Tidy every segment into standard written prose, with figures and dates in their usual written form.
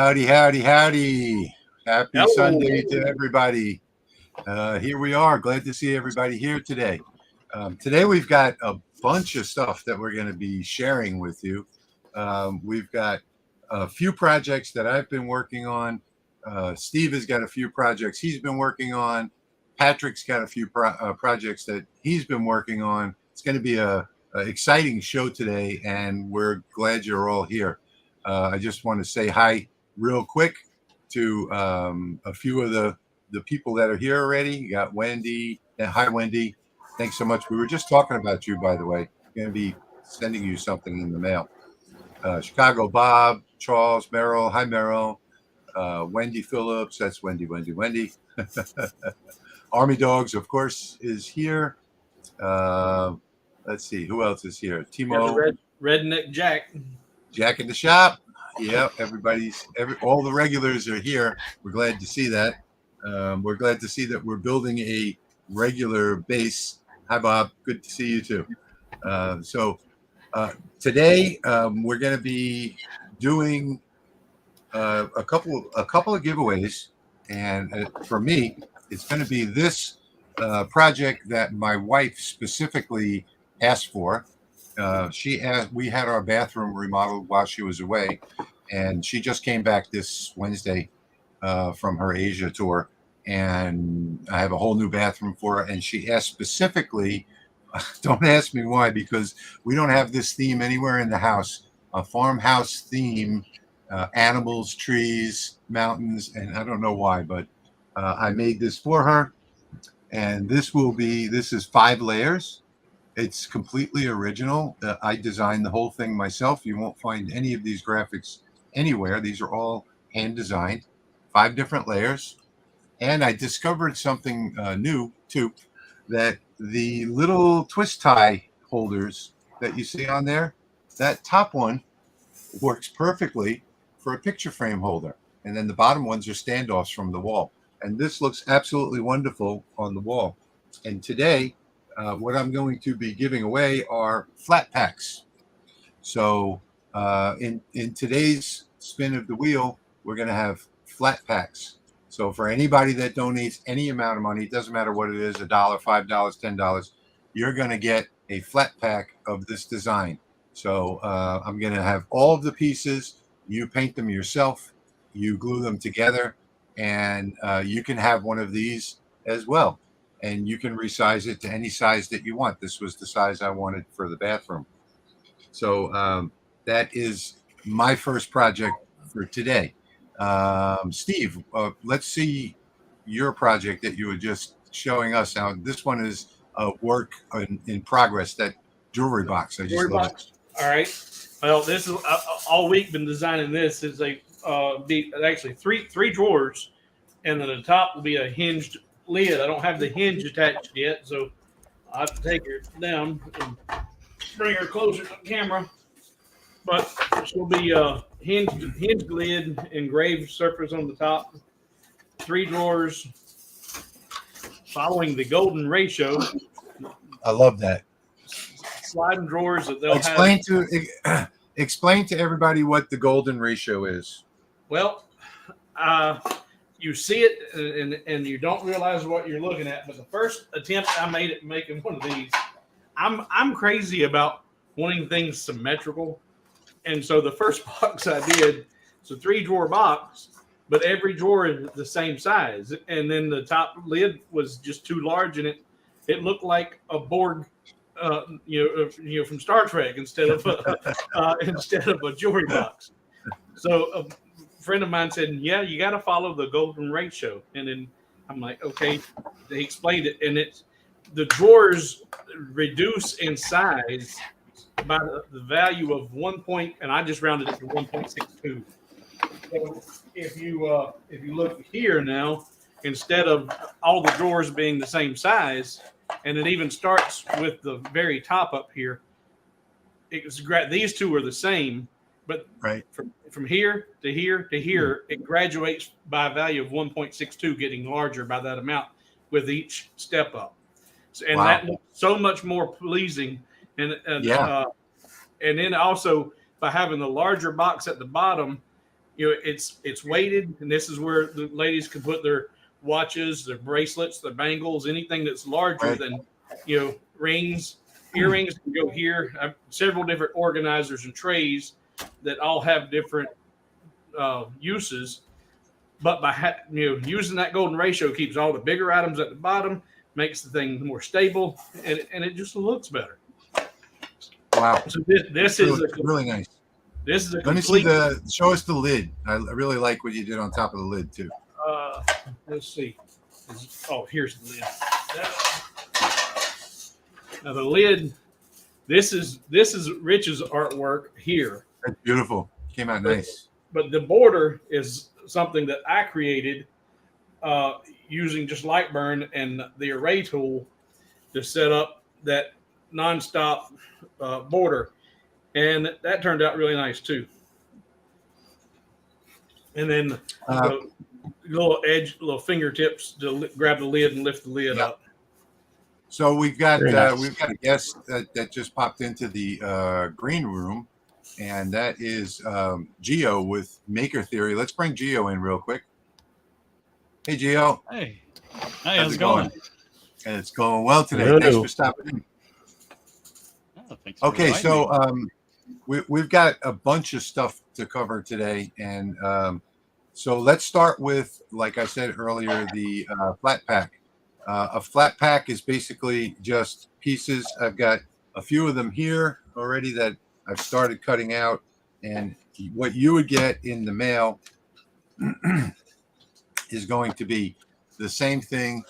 Howdy, howdy, howdy. Happy Hello. Sunday to everybody. Here we are. Glad to see everybody here today. Today we've got a bunch of stuff that we're going to be sharing with you. We've got a few projects that I've been working on. Steve has got a few projects he's been working on. Patrick's got a few projects that he's been working on. It's going to be a exciting show today, and we're glad you're all here. I just want to say hi real quick to a few of the people that are here already. You got Wendy. Hi, Wendy. Thanks so much. We were just talking about you, by the way. I'm going to be sending you something in the mail. Chicago Bob, Charles, Merrill. Hi, Merrill. Wendy Phillips. That's Wendy. Army Dogs, of course, is here. Let's see. Who else is here? Timo. Redneck Jack. Jack in the shop. Yeah, all the regulars are here. We're glad to see that. We're glad to see that we're building a regular base. Hi, Bob. Good to see you too. Today we're going to be doing a couple of giveaways, and for me, it's going to be this project that my wife specifically asked for. We had our bathroom remodeled while she was away, and she just came back this Wednesday from her Asia tour, and I have a whole new bathroom for her. And she asked specifically, don't ask me why, because we don't have this theme anywhere in the house, a farmhouse theme, animals, trees, mountains, and I don't know why, but I made this for her, and this is 5 layers. It's completely original. I designed the whole thing myself. You won't find any of these graphics anywhere. These are all hand designed, 5 different layers. And I discovered something new too, that the little twist tie holders that you see on there, that top one works perfectly for a picture frame holder. And then the bottom ones are standoffs from the wall. And this looks absolutely wonderful on the wall. And today, what I'm going to be giving away are flat packs. So in today's spin of the wheel, we're going to have flat packs. So for anybody that donates any amount of money, it doesn't matter what it is, $1, $5, $10, you're going to get a flat pack of this design. So I'm going to have all of the pieces. You paint them yourself. You glue them together. And you can have one of these as well. And you can resize it to any size that you want. This was the size I wanted for the bathroom. So that is my first project for today. Steve, let's see your project that you were just showing us. Now, this one is a work in progress, that jewelry box. I just love it. All right. Well, this is all week been designing this. Is actually three drawers, and then the top will be a hinged lid. I don't have the hinge attached yet, so I have to take her down and bring her closer to the camera. But she'll be a hinged lid, engraved surface on the top, 3 drawers, following the golden ratio. I love that. Sliding drawers that they'll explain to everybody what the golden ratio is. Well, you see it and you don't realize what you're looking at. But the first attempt I made at making one of these, I'm crazy about wanting things symmetrical. And so the first box I did, it's a 3-drawer box, but every drawer is the same size. And then the top lid was just too large, and it looked like a Borg, from Star Trek instead of a jewelry box. So a friend of mine said, "Yeah, you got to follow the golden ratio." And then I'm like, "Okay." They explained it, and the drawers reduce in size by the value of 1 point, and I just rounded it to 1.62. So if you look here now, instead of all the drawers being the same size, and it even starts with the very top up here, these two are the same, but right from here to here to here, it graduates by a value of 1.62, getting larger by that amount with each step up. And that looks so much more pleasing. And then also by having the larger box at the bottom, it's weighted, and this is where the ladies can put their watches, their bracelets, their bangles, anything that's larger Right. than rings, earrings can go here. I have several different organizers and trays that all have different uses, but by using that golden ratio keeps all the bigger items at the bottom, makes the thing more stable, and it just looks better. Wow. So this is really nice. This is a Let me see complete. show us the lid. I really like what you did on top of the lid too. Let's see. Here's the lid. Now the lid. This is Rich's artwork here. That's beautiful. Came out nice. But the border is something that I created using just Lightburn and the array tool to set up that nonstop border, and that turned out really nice too. And then the little fingertips to grab the lid and lift the lid up. So we've got nice. we've got a guest that just popped into the green room, and that is Geo with Maker Theory. Let's bring Geo in real quick. Hey, Geo. Hey, how's it going? And it's going well today. Hello. Thanks for stopping in. Oh, thanks for Okay, inviting so me. we've got a bunch of stuff to cover today, and so let's start with, like I said earlier, the flat pack. A flat pack is basically just pieces. I've got a few of them here already that I've started cutting out, and what you would get in the mail is going to be the same thing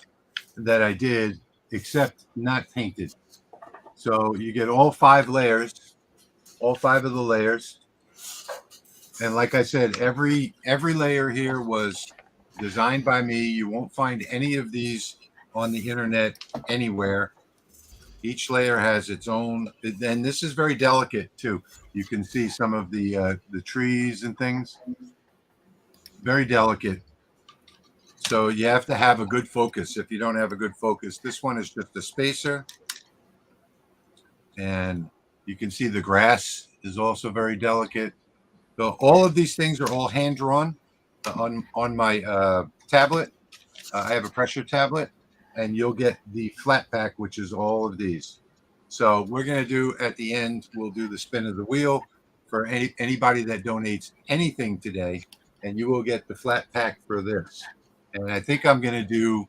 that I did, except not painted. So you get all 5 layers, all 5 of the layers. And like I said, every layer here was designed by me. You won't find any of these on the internet anywhere. Each layer has its own, and this is very delicate too. You can see some of the trees and things. Very delicate. So you have to have a good focus. If you don't have a good focus, this one is just a spacer. And you can see the grass is also very delicate. So all of these things are all hand drawn on my tablet. I have a pressure tablet, and you'll get the flat pack, which is all of these. So we're going to do at the end, we'll do the spin of the wheel for anybody that donates anything today, and you will get the flat pack for this. And I think I'm going to do,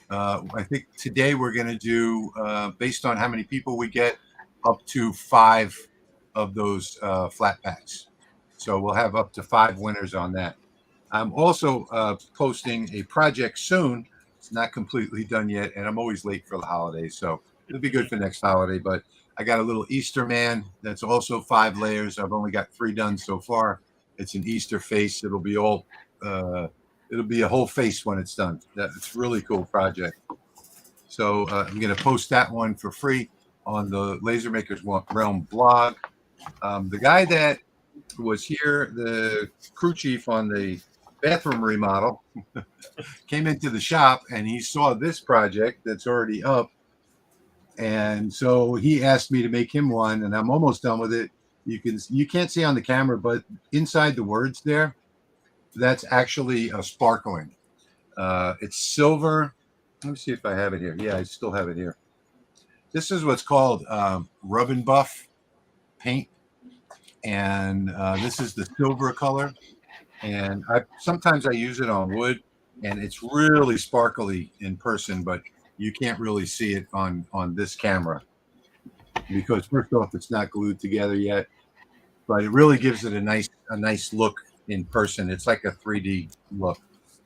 I think today we're going to do, based on how many people we get, up to 5 of those flat packs. So we'll have up to 5 winners on that. I'm also posting a project soon. It's not completely done yet, and I'm always late for the holidays, so it'll be good for next holiday. But I got a little Easter man that's also 5 layers. I've only got 3 done so far. It's an Easter face. It'll be all it'll be a whole face when it's done. It's a really cool project. So I'm going to post that one for free on the Laser Makers Realm blog. The guy that was here, the crew chief on the bathroom remodel, came into the shop and he saw this project that's already up. And so he asked me to make him one, and I'm almost done with it. You can't see on the camera, but inside the words there, that's actually a sparkling. It's silver. Let me see if I have it here. Yeah, I still have it here. This is what's called rub and buff paint, and this is the silver color. And sometimes I use it on wood, and it's really sparkly in person, but you can't really see it on this camera because first off, it's not glued together yet, but it really gives it a nice look in person. It's like a 3D look.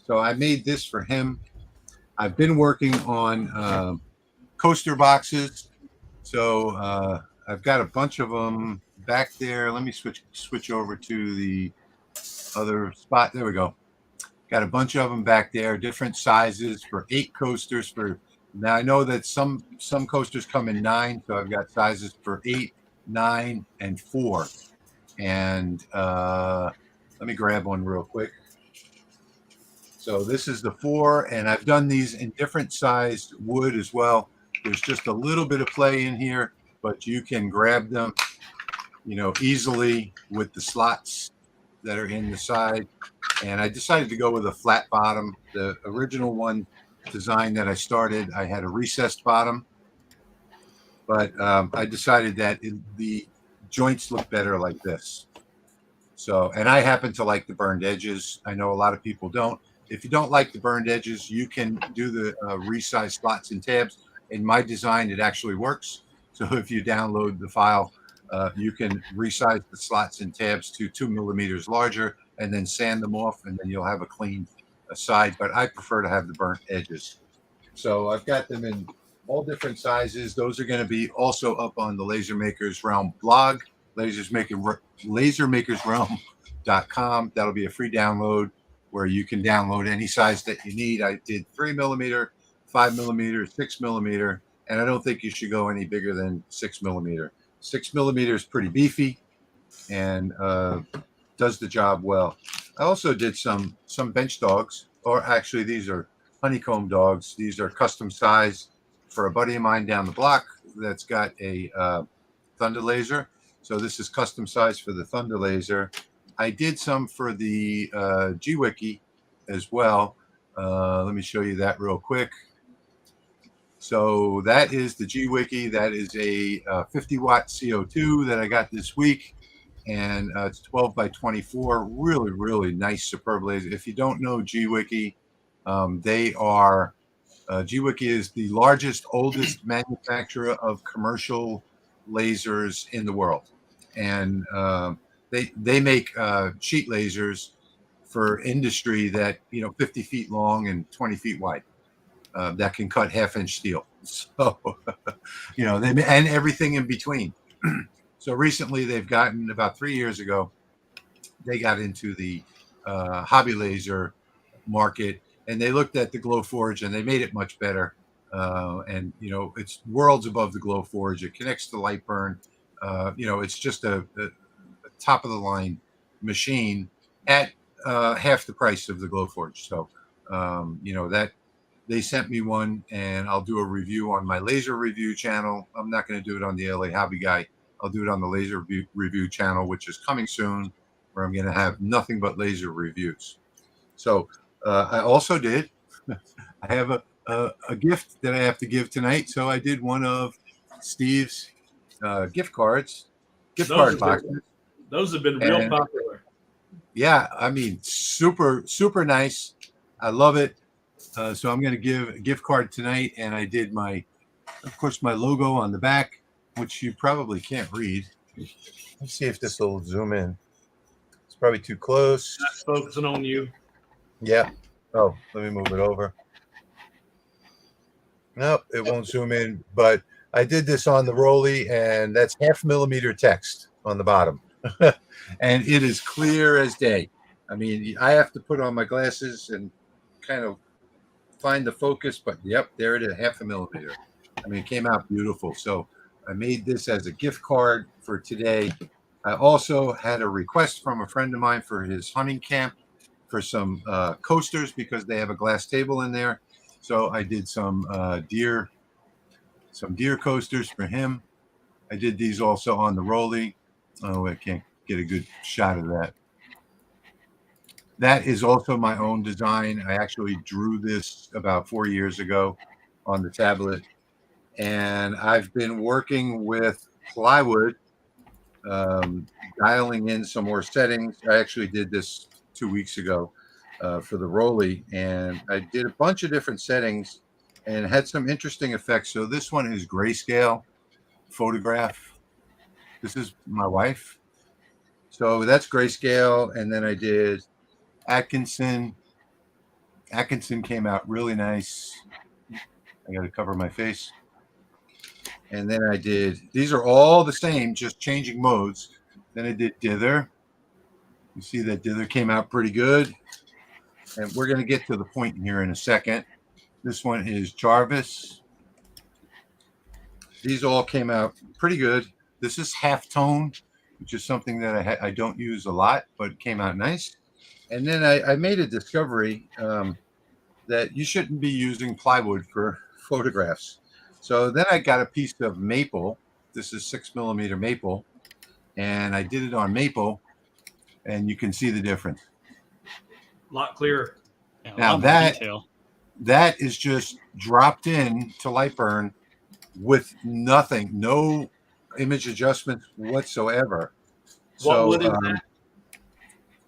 So I made this for him. I've been working on coaster boxes. So I've got a bunch of them back there. Let me switch over to the other spot. There we go. Got a bunch of them back there, different sizes for 8 coasters. Now I know that some coasters come in 9, so I've got sizes for 8, 9, and 4. And let me grab one real quick. So this is the 4, and I've done these in different sized wood as well. There's just a little bit of play in here, but you can grab them, easily with the slots. that are in the side, and I decided to go with a flat bottom. The original one design that I started, I had a recessed bottom, but I decided that the joints look better like this. So, and I happen to like the burned edges. I know a lot of people don't. If you don't like the burned edges, you can do the resize slots and tabs. In my design, it actually works. So if you download the file, you can resize the slots and tabs to 2 millimeters larger and then sand them off, and then you'll have a clean side. But I prefer to have the burnt edges. So I've got them in all different sizes. Those are going to be also up on the Laser Makers Realm blog, lasermakersrealm.com. That'll be a free download where you can download any size that you need. I did 3 millimeter, 5 millimeter, 6 millimeter, and I don't think you should go any bigger than 6 millimeter. 6 millimeter is pretty beefy and does the job well. I also did some bench dogs, or actually these are honeycomb dogs. These are custom size for a buddy of mine down the block that's got a Thunder Laser. So this is custom size for the Thunder Laser. I did some for the G-Wiki as well. Let me show you that real quick. So that is the G-Wiki. That is a 50 watt CO2 that I got this week. And it's 12 by 24. Really, really nice, superb laser. If you don't know G-Wiki, they are G-Wiki is the largest, oldest manufacturer of commercial lasers in the world, and they make sheet lasers for industry that 50 feet long and 20 feet wide that can cut half-inch steel. So they and everything in between. So recently, they've gotten about 3 years ago, they got into the hobby laser market. And they looked at the Glowforge and they made it much better. And it's worlds above the Glowforge. It connects to Lightburn. It's just a top of the line machine at half the price of the Glowforge. So, that they sent me one, and I'll do a review on my laser review channel. I'm not going to do it on the LA Hobby Guy. I'll do it on the laser review channel, which is coming soon, where I'm going to have nothing but laser reviews. So, I also did. I have a gift that I have to give tonight, so I did one of Steve's gift cards, card boxes. Those have been real popular. Yeah, I mean, super super nice. I love it. So I'm going to give a gift card tonight, and I did of course, my logo on the back, which you probably can't read. Let's see if this will zoom in. It's probably too close. That's focusing on you. Yeah. Oh, let me move it over. Nope, it won't zoom in. But I did this on the Rolly, and that's 0.5 millimeter text on the bottom. And it is clear as day. I mean, I have to put on my glasses and kind of find the focus, but yep, there it is, 0.5 millimeter. I mean, it came out beautiful. So I made this as a gift card for today. I also had a request from a friend of mine for his hunting camp for some coasters, because they have a glass table in there. So I did some deer coasters for him. I did these also on the Rolly. Oh, I can't get a good shot of that. That is also my own design. I actually drew this about 4 years ago on the tablet. And I've been working with plywood, dialing in some more settings. I actually did this 2 weeks ago for the Rolly, and I did a bunch of different settings and had some interesting effects. So this one is grayscale photograph. This is my wife. So that's grayscale. And then I did Atkinson. Atkinson came out really nice. I got to cover my face. And then I did, these are all the same, just changing modes. Then I did Dither. You see that Dither came out pretty good. And we're going to get to the point here in a second. This one is Jarvis. These all came out pretty good. This is halftone, which is something that I don't use a lot, but came out nice. And then I made a discovery that you shouldn't be using plywood for photographs. So then I got a piece of maple. This is 6 millimeter maple, and I did it on maple. and you can see the difference. A lot clearer. Yeah, a Now lot more detail. that is just dropped in to Lightburn with nothing, no image adjustments whatsoever. What So wood is that?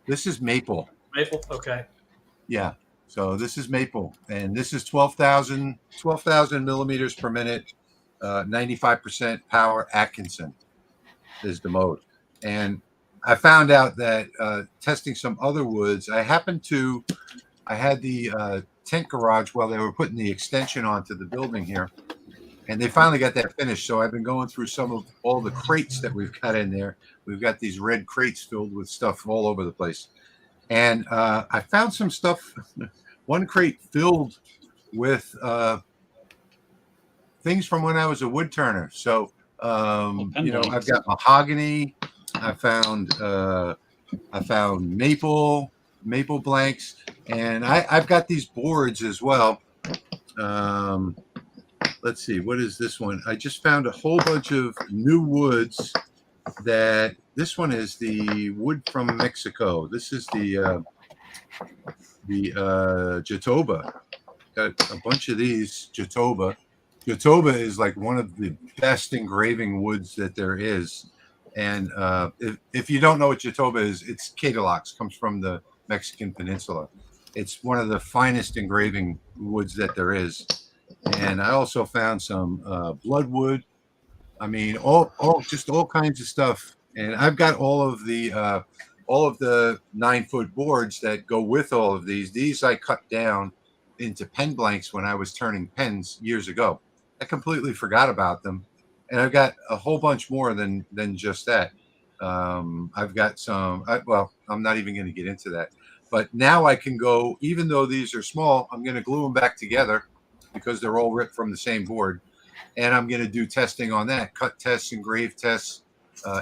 this is maple. Maple. Okay. Yeah. So this is maple, and this is 12,000 millimeters per minute, 95% power Atkinson is the mode. And I found out that testing some other woods, I had the tent garage while they were putting the extension onto the building here, and they finally got that finished. So I've been going through some of all the crates that we've got in there. We've got these red crates filled with stuff all over the place. And I found some stuff, one crate filled with things from when I was a wood turner. So, I've got mahogany. I found maple blanks, and I've got these boards as well. Let's see, what is this one? I just found a whole bunch of new woods. This one is the wood from Mexico. This is the Jatoba. Got a bunch of these Jatoba. Jatoba is like one of the best engraving woods that there is. And if you don't know what Jatoba is, it's Catalox, comes from the Mexican peninsula. It's one of the finest engraving woods that there is. And I also found some bloodwood. I mean, all kinds of stuff. And I've got all of the 9-foot boards that go with all of these. These I cut down into pen blanks when I was turning pens years ago. I completely forgot about them, and I've got a whole bunch more than just that. I've got some. I'm not even going to get into that. But now I can go. Even though these are small, I'm going to glue them back together because they're all ripped from the same board, and I'm going to do testing on that, cut tests, engrave tests,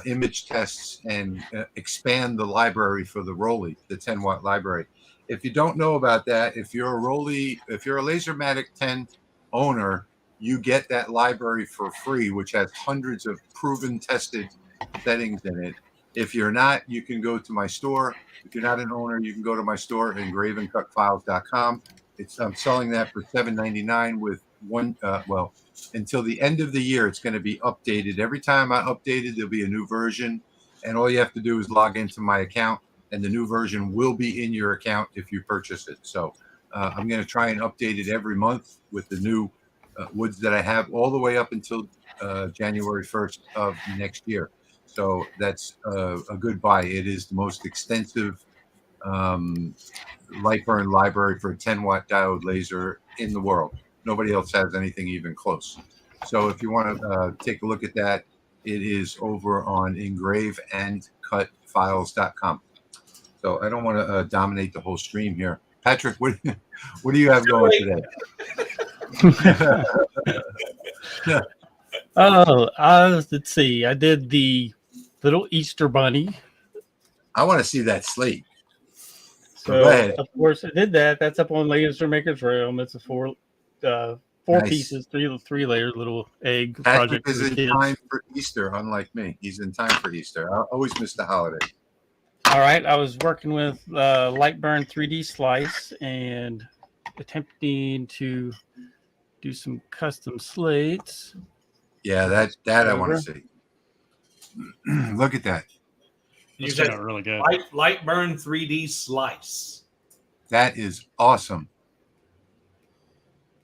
image tests, and expand the library for the Rolly, the 10-watt library. If you don't know about that, if you're a Lasermatic 10 owner, you get that library for free, which has hundreds of proven, tested settings in it. If you're not, you can go to my store. If you're not an owner, you can go to my store, engraveandcutfiles.com. I'm selling that for $7.99 with one. Until the end of the year, it's going to be updated. Every time I update it, there'll be a new version, and all you have to do is log into my account, and the new version will be in your account if you purchase it. So I'm going to try and update it every month with the new woods that I have all the way up until January 1st of next year. So that's a good buy. It is the most extensive Lightburn library for a 10-watt diode laser in the world. Nobody else has anything even close. So if you want to take a look at that, it is over on engraveandcutfiles.com. So I don't want to dominate the whole stream here. Patrick, what do you have going today? Let's see. I did the little Easter bunny. I want to see that slate. So go ahead. Of course, I did that. That's up on Laser Maker's Realm. It's a four Nice. pieces, three layers, little egg Patrick project is for the in kids. time for Easter, unlike me. He's in time for Easter. I always miss the holiday. All right, I was working with Lightburn 3D Slice and attempting to do some custom slates. Yeah, that I want to see. Look at that. You That's said turned out really good. Lightburn 3D Slice. That is awesome.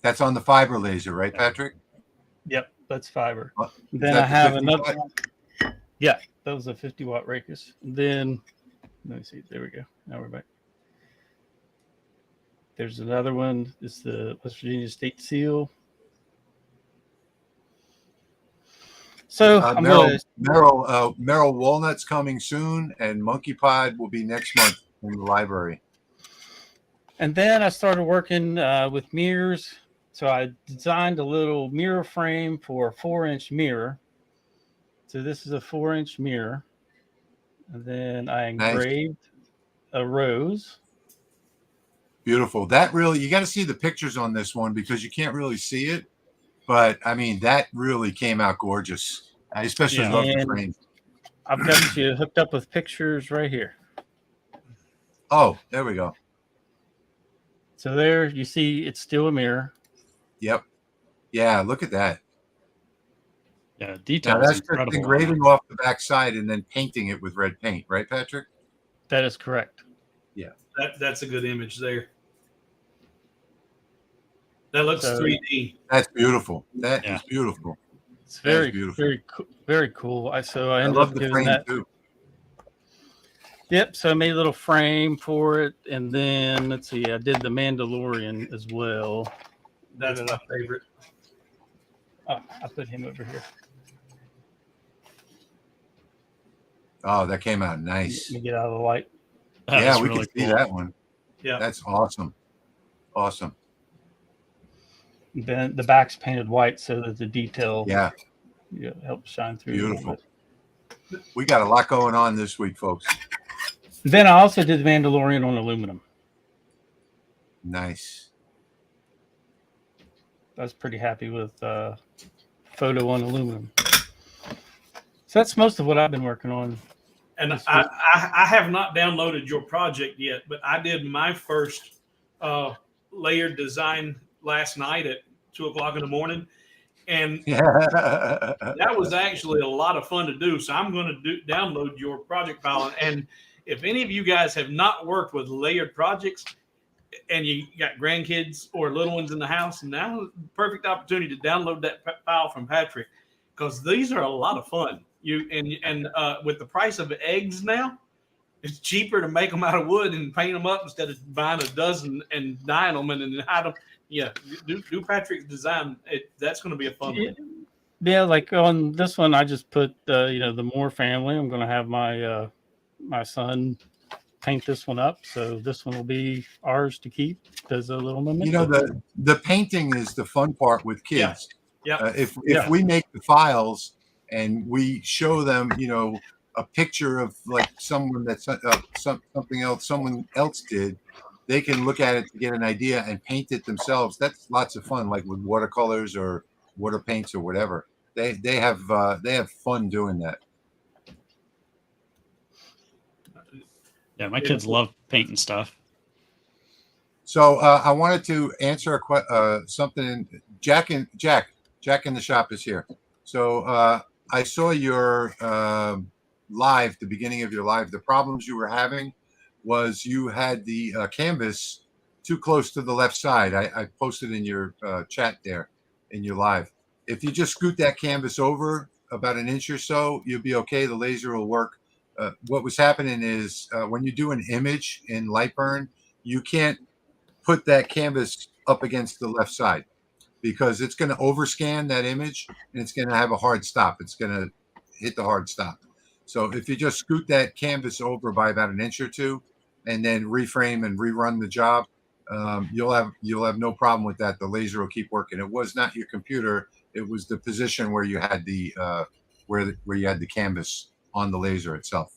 That's on the fiber laser, right, Patrick? Yep, that's fiber. Is Then that I the have 50 another watt? one. Yeah, that was a 50-watt Racus. Then, let me see. There we go. Now we're back. There's another one. It's the West Virginia State Seal. So I'm going to Merrill Walnut's coming soon, and Monkey Pod will be next month in the library. And then I started working with mirrors. So I designed a little mirror frame for a 4-inch mirror. So this is a 4-inch mirror. And then I engraved a rose. Beautiful. That really, you got to see the pictures on this one because you can't really see it. But I mean, that really came out gorgeous. I especially love the frame. I've got you hooked up with pictures right here. Oh, there we go. So there you see it's still a mirror. Yep. Yeah, look at that. Yeah, Now detail is that's just incredible. engraving off the backside and then painting it with red paint, right, Patrick? That is correct. Yeah. That's a good image there. That looks So- 3D. That's beautiful. That Yeah. is beautiful. It's That is very, beautiful. very cool. So I I ended love up the giving frame that. too. Yep. So I made a little frame for it, and then let's see, I did the Mandalorian as well. That's my favorite. Oh, I put him over here. Oh, that came out nice. Let me get out of the light. That Yeah, is we really can see cool. that one. Yeah. That's awesome. Awesome. Then the back's painted white so that the detail Yeah, helps shine through. beautiful. A little bit. We got a lot going on this week, folks. Then I also did the Mandalorian on aluminum. Nice. I was pretty happy with photo on aluminum. So that's most of what I've been working on. And This I have not downloaded your project yet, but I did my first layered design last night at 2:00 in the morning. And Yeah. that was actually a lot of fun to do. So I'm going to download your project file. And if any of you guys have not worked with layered projects and you got grandkids or little ones in the house, now is the perfect opportunity to download that file from Patrick, because these are a lot of fun. With the price of eggs now, it's cheaper to make them out of wood and paint them up instead of buying a dozen and dyeing them and then hide them. Yeah, do Patrick's design. That's going to be a fun one. Yeah, like on this one, I just put the Moore family. I'm going to have my my son paint this one up, so this one will be ours to keep as a little memento. You know, the painting is the fun part with kids. Yeah. If Yeah. we make the files and we show them, a picture of like someone that's something else someone else did, they can look at it to get an idea and paint it themselves. That's lots of fun, like with watercolors or water paints or whatever. They have fun doing that. Yeah, my kids love painting stuff. So I wanted to answer something. Jack in the shop is here. So I saw your live, the beginning of your live. The problems you were having was you had the canvas too close to the left side. I posted in your chat there in your live. If you just scoot that canvas over about an inch or so, you'll be okay. The laser will work. What was happening is when you do an image in Lightburn, you can't put that canvas up against the left side because it's going to overscan that image and it's going to have a hard stop. It's going to hit the hard stop. So if you just scoot that canvas over by about an inch or two and then reframe and rerun the job, you'll have no problem with that. The laser will keep working. It was not your computer. It was the position where you had the where you had the canvas on the laser itself.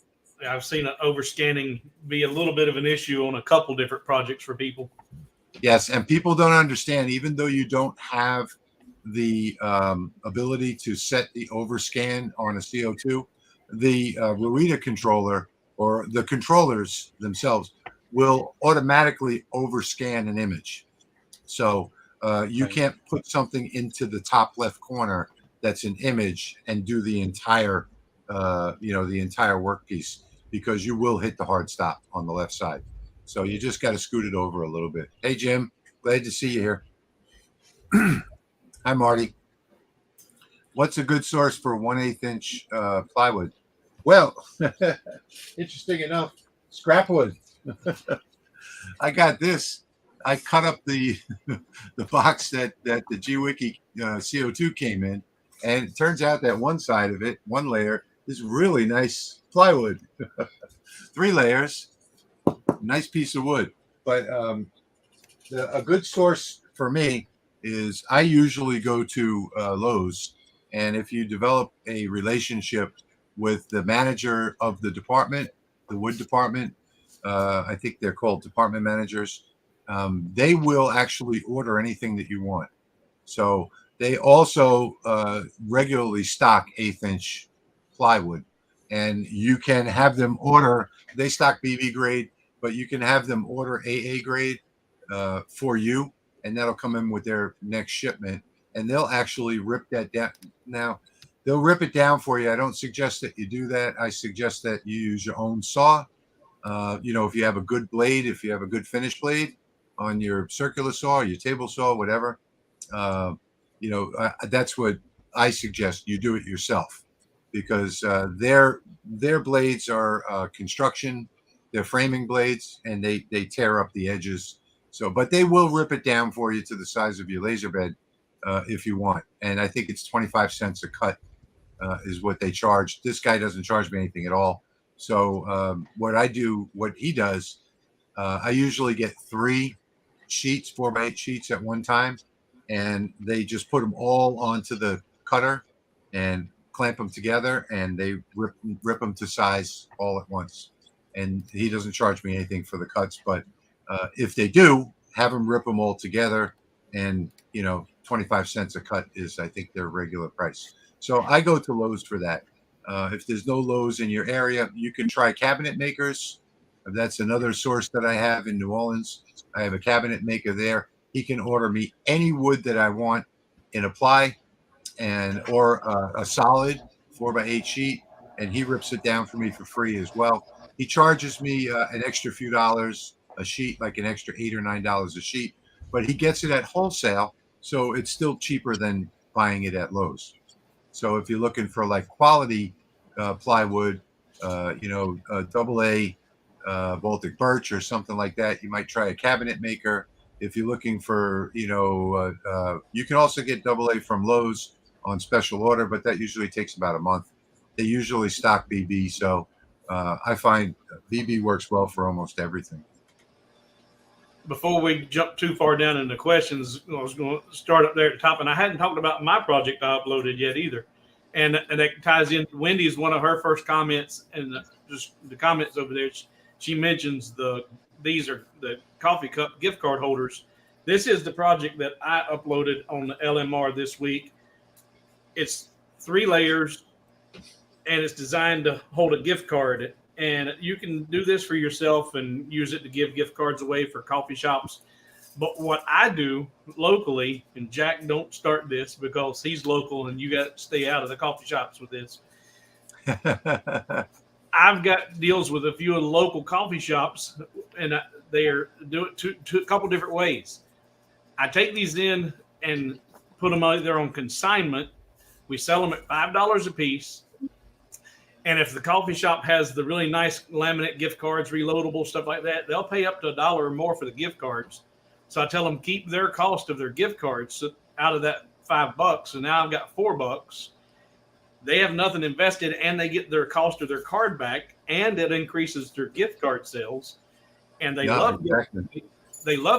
I've seen overscanning be a little bit of an issue on a couple different projects for people. Yes, and people don't understand, even though you don't have the ability to set the overscan on a CO2, the Rarita controller or the controllers themselves will automatically overscan an image. So you can't put something into the top left corner that's an image and do the entire the entire workpiece, because you will hit the hard stop on the left side. So you just got to scoot it over a little bit. Hey, Jim, glad to see you here. Hi, Marty. What's a good source for 1/8 inch plywood? Well, interesting enough, scrap wood. I got this. I cut up the the box that the GWiki CO2 came in, and it turns out that one side of it, one layer, is really nice plywood. 3 layers, nice piece of wood. But a good source for me is I usually go to Lowe's, and if you develop a relationship with the manager of the department, the wood department, I think they're called department managers, they will actually order anything that you want. So they also regularly stock 1/8 inch plywood, and you can have them order. They stock BB grade. but you can have them order AA grade for you, and that'll come in with their next shipment, and they'll actually rip that down. Now, they'll rip it down for you. I don't suggest that you do that. I suggest that you use your own saw. If you have a good blade, if you have a good finish blade on your circular saw, your table saw, whatever, that's what I suggest. You do it yourself, because their blades are construction, they're framing blades, and they tear up the edges. So, but they will rip it down for you to the size of your laser bed if you want. And I think it's 25 cents a cut is what they charge. This guy doesn't charge me anything at all. So what he does, I usually get 3 sheets, 4x8 sheets at one time, and they just put them all onto the cutter and clamp them together, and they rip them to size all at once. And he doesn't charge me anything for the cuts, but if they do, have them rip them all together, and 25 cents a cut is, I think, their regular price. So I go to Lowe's for that. If there's no Lowe's in your area, you can try cabinet makers. That's another source that I have in New Orleans. I have a cabinet maker there. He can order me any wood that I want in a ply or a solid 4x8 sheet, and he rips it down for me for free as well. He charges me an extra few dollars a sheet, like an extra $8 or $9 a sheet, but he gets it at wholesale, so it's still cheaper than buying it at Lowe's. So if you're looking for like quality plywood, double A Baltic birch or something like that, you might try a cabinet maker. If you're looking for, you can also get double A from Lowe's on special order, but that usually takes about a month. They usually stock BB, so I find BB works well for almost everything. Before we jump too far down into questions, I was going to start up there at the top, and I hadn't talked about my project I uploaded yet either. And that ties in. Wendy's one of her first comments, and just the comments over there. She mentions these are the coffee cup gift card holders. This is the project that I uploaded on the LMR this week. It's 3 layers, and it's designed to hold a gift card. And you can do this for yourself and use it to give gift cards away for coffee shops. But what I do locally, and Jack, don't start this because he's local and you got to stay out of the coffee shops with this. I've got deals with a few of the local coffee shops, and they do it a couple different ways. I take these in and put them out there on consignment. We sell them at $5 a piece. And if the coffee shop has the really nice laminate gift cards, reloadable stuff like that, they'll pay up to $1 or more for the gift cards. So I tell them keep their cost of their gift cards out of that $5, and now I've got $4. They have nothing invested, and they get their cost of their card back, and it increases their gift card sales. And they love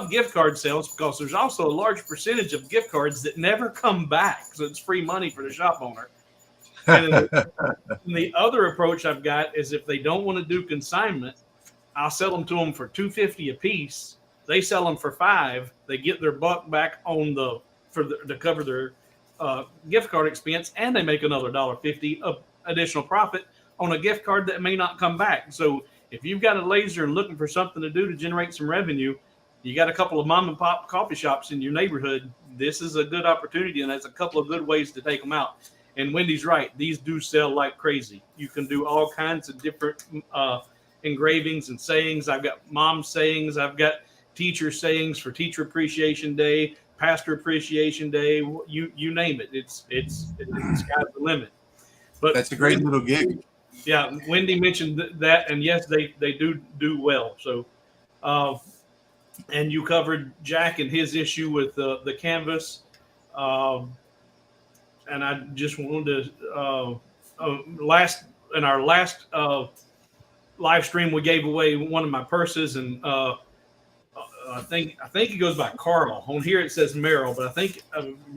gift card sales because there's also a large percentage of gift cards that never come back, so it's free money for the shop owner. And the other approach I've got is if they don't want to do consignment, I'll sell them to them for $2.50 a piece. They sell them for $5. They get their buck back to cover their gift card expense, and they make another $1.50 of additional profit on a gift card that may not come back. So if you've got a laser and looking for something to do to generate some revenue, you got a couple of mom and pop coffee shops in your neighborhood, this is a good opportunity, and there's a couple of good ways to take them out. And Wendy's right. These do sell like crazy. You can do all kinds of different engravings and sayings. I've got mom sayings. I've got teacher sayings for Teacher Appreciation Day, Pastor Appreciation Day. You name it. It's sky's the limit. But that's a great little gig. Yeah, Wendy mentioned that, and yes, they do well. So, and you covered Jack and his issue with the canvas. And I just wanted to in our last live stream, we gave away one of my purses, and I think it goes by Carl. On here it says Merrill, but I think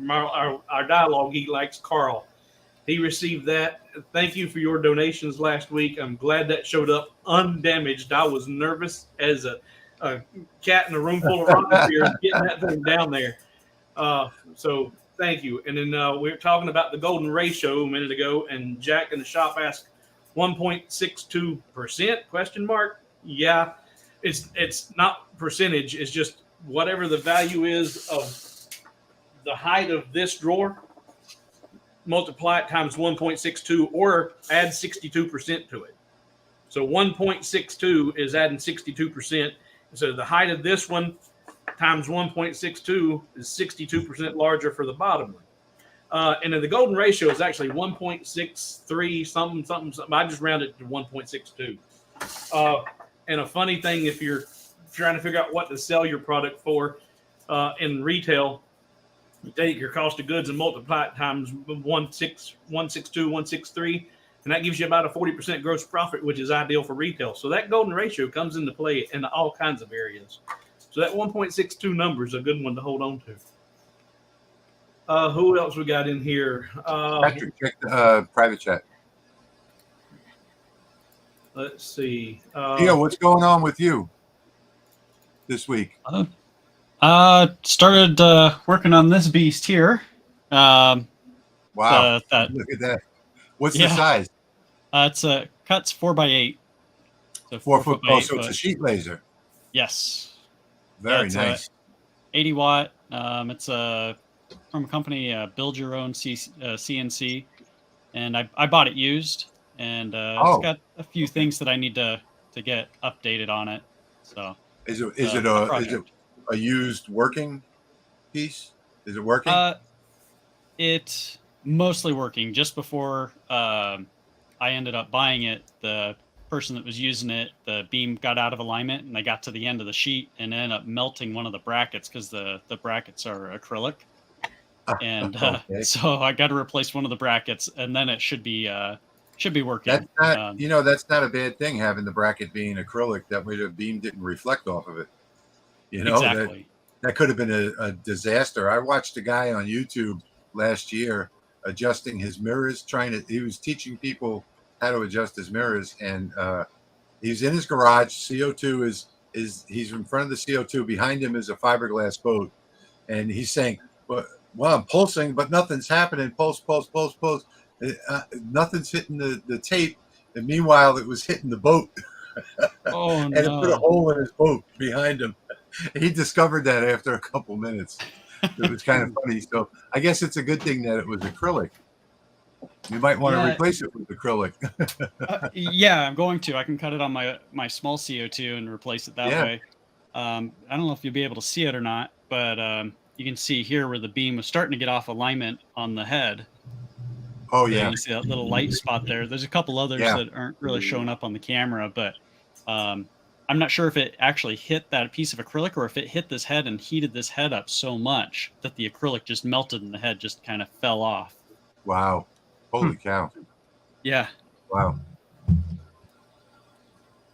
our dialogue, he likes Carl. He received that. Thank you for your donations last week. I'm glad that showed up undamaged. I was nervous as a cat in a room full of rocks here getting that thing down there. So thank you. And then we were talking about the golden ratio a minute ago, and Jack in the shop asked 1.62%? ? Yeah, it's not percentage. It's just whatever the value is of the height of this drawer, multiply it times 1.62 or add 62% to it. So 1.62 is adding 62%. So the height of this one times 1.62 is 62% larger for the bottom one. And then the golden ratio is actually 1.63 something. I just rounded it to 1.62. And a funny thing, if you're trying to figure out what to sell your product for in retail, you take your cost of goods and multiply it times 162, 163, and that gives you about a 40% gross profit, which is ideal for retail. So that golden ratio comes into play in all kinds of areas. So that 1.62 number is a good one to hold on to. Who else we got in here? Patrick, check the private chat. Let's see. Theo, what's going on with you this week? Started working on this beast here. Wow, That look at that. What's Yeah. the size? it's cuts 4x8. So 4 foot. by Oh, 8 so it's a foot. sheet laser. Yes, Very it's nice. 80 watt. It's from a company, Build Your Own CNC, and I bought it used, and Oh. it's got a few things that I need to get updated on it. So Is it project. a used working piece? Is it working? It's mostly working. Just before I ended up buying it, the person that was using it, the beam got out of alignment, and they got to the end of the sheet and ended up melting one of the brackets because the brackets are acrylic. And Okay. so I got to replace one of the brackets, and then it should be working. That's not, that's not a bad thing, having the bracket being acrylic. That way the beam didn't reflect off of it. Exactly. That could have been a disaster. I watched a guy on YouTube last year adjusting his mirrors, he was teaching people how to adjust his mirrors, and he's in his garage. CO2 he's in front of the CO2. Behind him is a fiberglass boat, and he's saying, well, I'm pulsing, but nothing's happening. Pulse. Nothing's hitting the tape. And meanwhile, it was hitting the boat. Oh, and it put a hole in his boat behind him. He discovered that after a couple minutes. It was kind of funny. So I guess it's a good thing that it was acrylic. You might want to replace it with acrylic. Yeah, I'm going to. I can cut it on my small CO2 and replace it that way. I don't know if you'll be able to see it or not, but you can see here where the beam was starting to get off alignment on the head. Oh, So yeah. you see that little light spot there. There's a couple others that aren't really showing up on the camera, but I'm not sure if it actually hit that piece of acrylic or if it hit this head and heated this head up so much that the acrylic just melted and the head just kind of fell off. Wow. Holy cow. Yeah. Wow.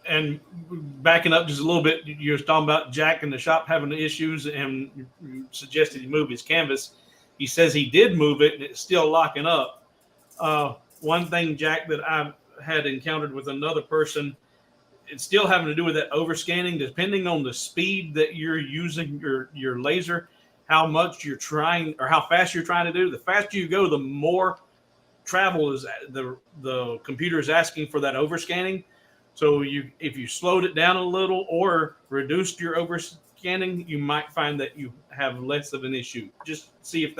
And backing up just a little bit, you were talking about Jack in the shop having issues, and you suggested he move his canvas. He says he did move it, and it's still locking up. One thing, Jack, that I've had encountered with another person, it's still having to do with that overscanning. Depending on the speed that you're using your laser, how much you're trying or how fast you're trying to do. The faster you go, the more travel is the computer is asking for that overscanning. So if you slowed it down a little or reduced your overscanning, you might find that you have less of an issue. Just see if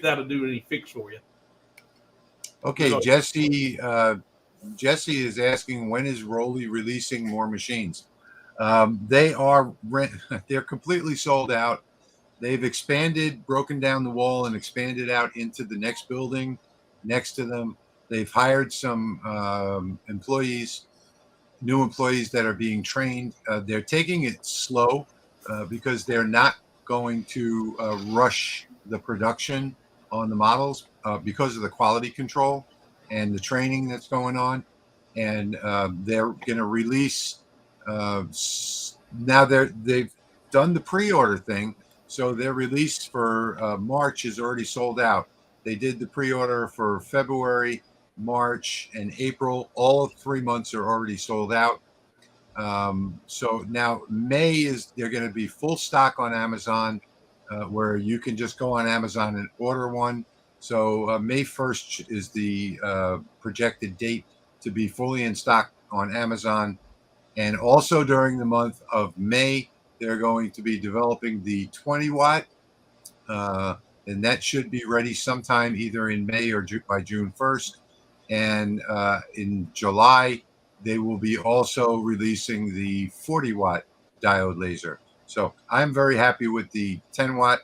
that'll do any fix for you. Okay, So, Jesse is asking, when is Rolly releasing more machines? They're completely sold out. They've expanded, broken down the wall and expanded out into the next building next to them. They've hired some new employees that are being trained. They're taking it slow because they're not going to rush the production on the models because of the quality control and the training that's going on. And they're going to release now. They've done the pre-order thing, so their release for March is already sold out. They did the pre-order for February, March, and April. All 3 months are already sold out. So now May they're going to be full stock on Amazon, where you can just go on Amazon and order one. So May 1st is the projected date to be fully in stock on Amazon. And also during the month of May, they're going to be developing the 20 watt, and that should be ready sometime either in May or by June 1st. And in July, they will be also releasing the 40 watt diode laser. So I'm very happy with the 10 watt.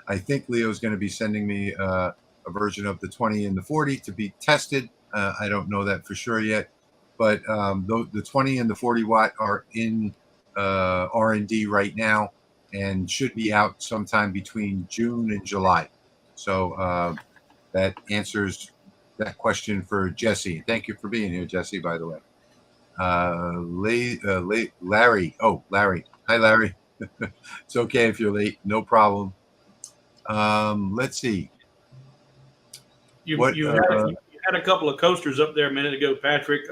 I think Leo's going to be sending me a version of the 20 and the 40 to be tested. I don't know that for sure yet, but the 20 and the 40 watt are in R&D right now and should be out sometime between June and July. So that answers that question for Jesse. Thank you for being here, Jesse, by the way. Larry. Oh, Larry. Hi, Larry. It's okay if you're late. No problem. Let's see. You had a couple of coasters up there a minute ago, Patrick.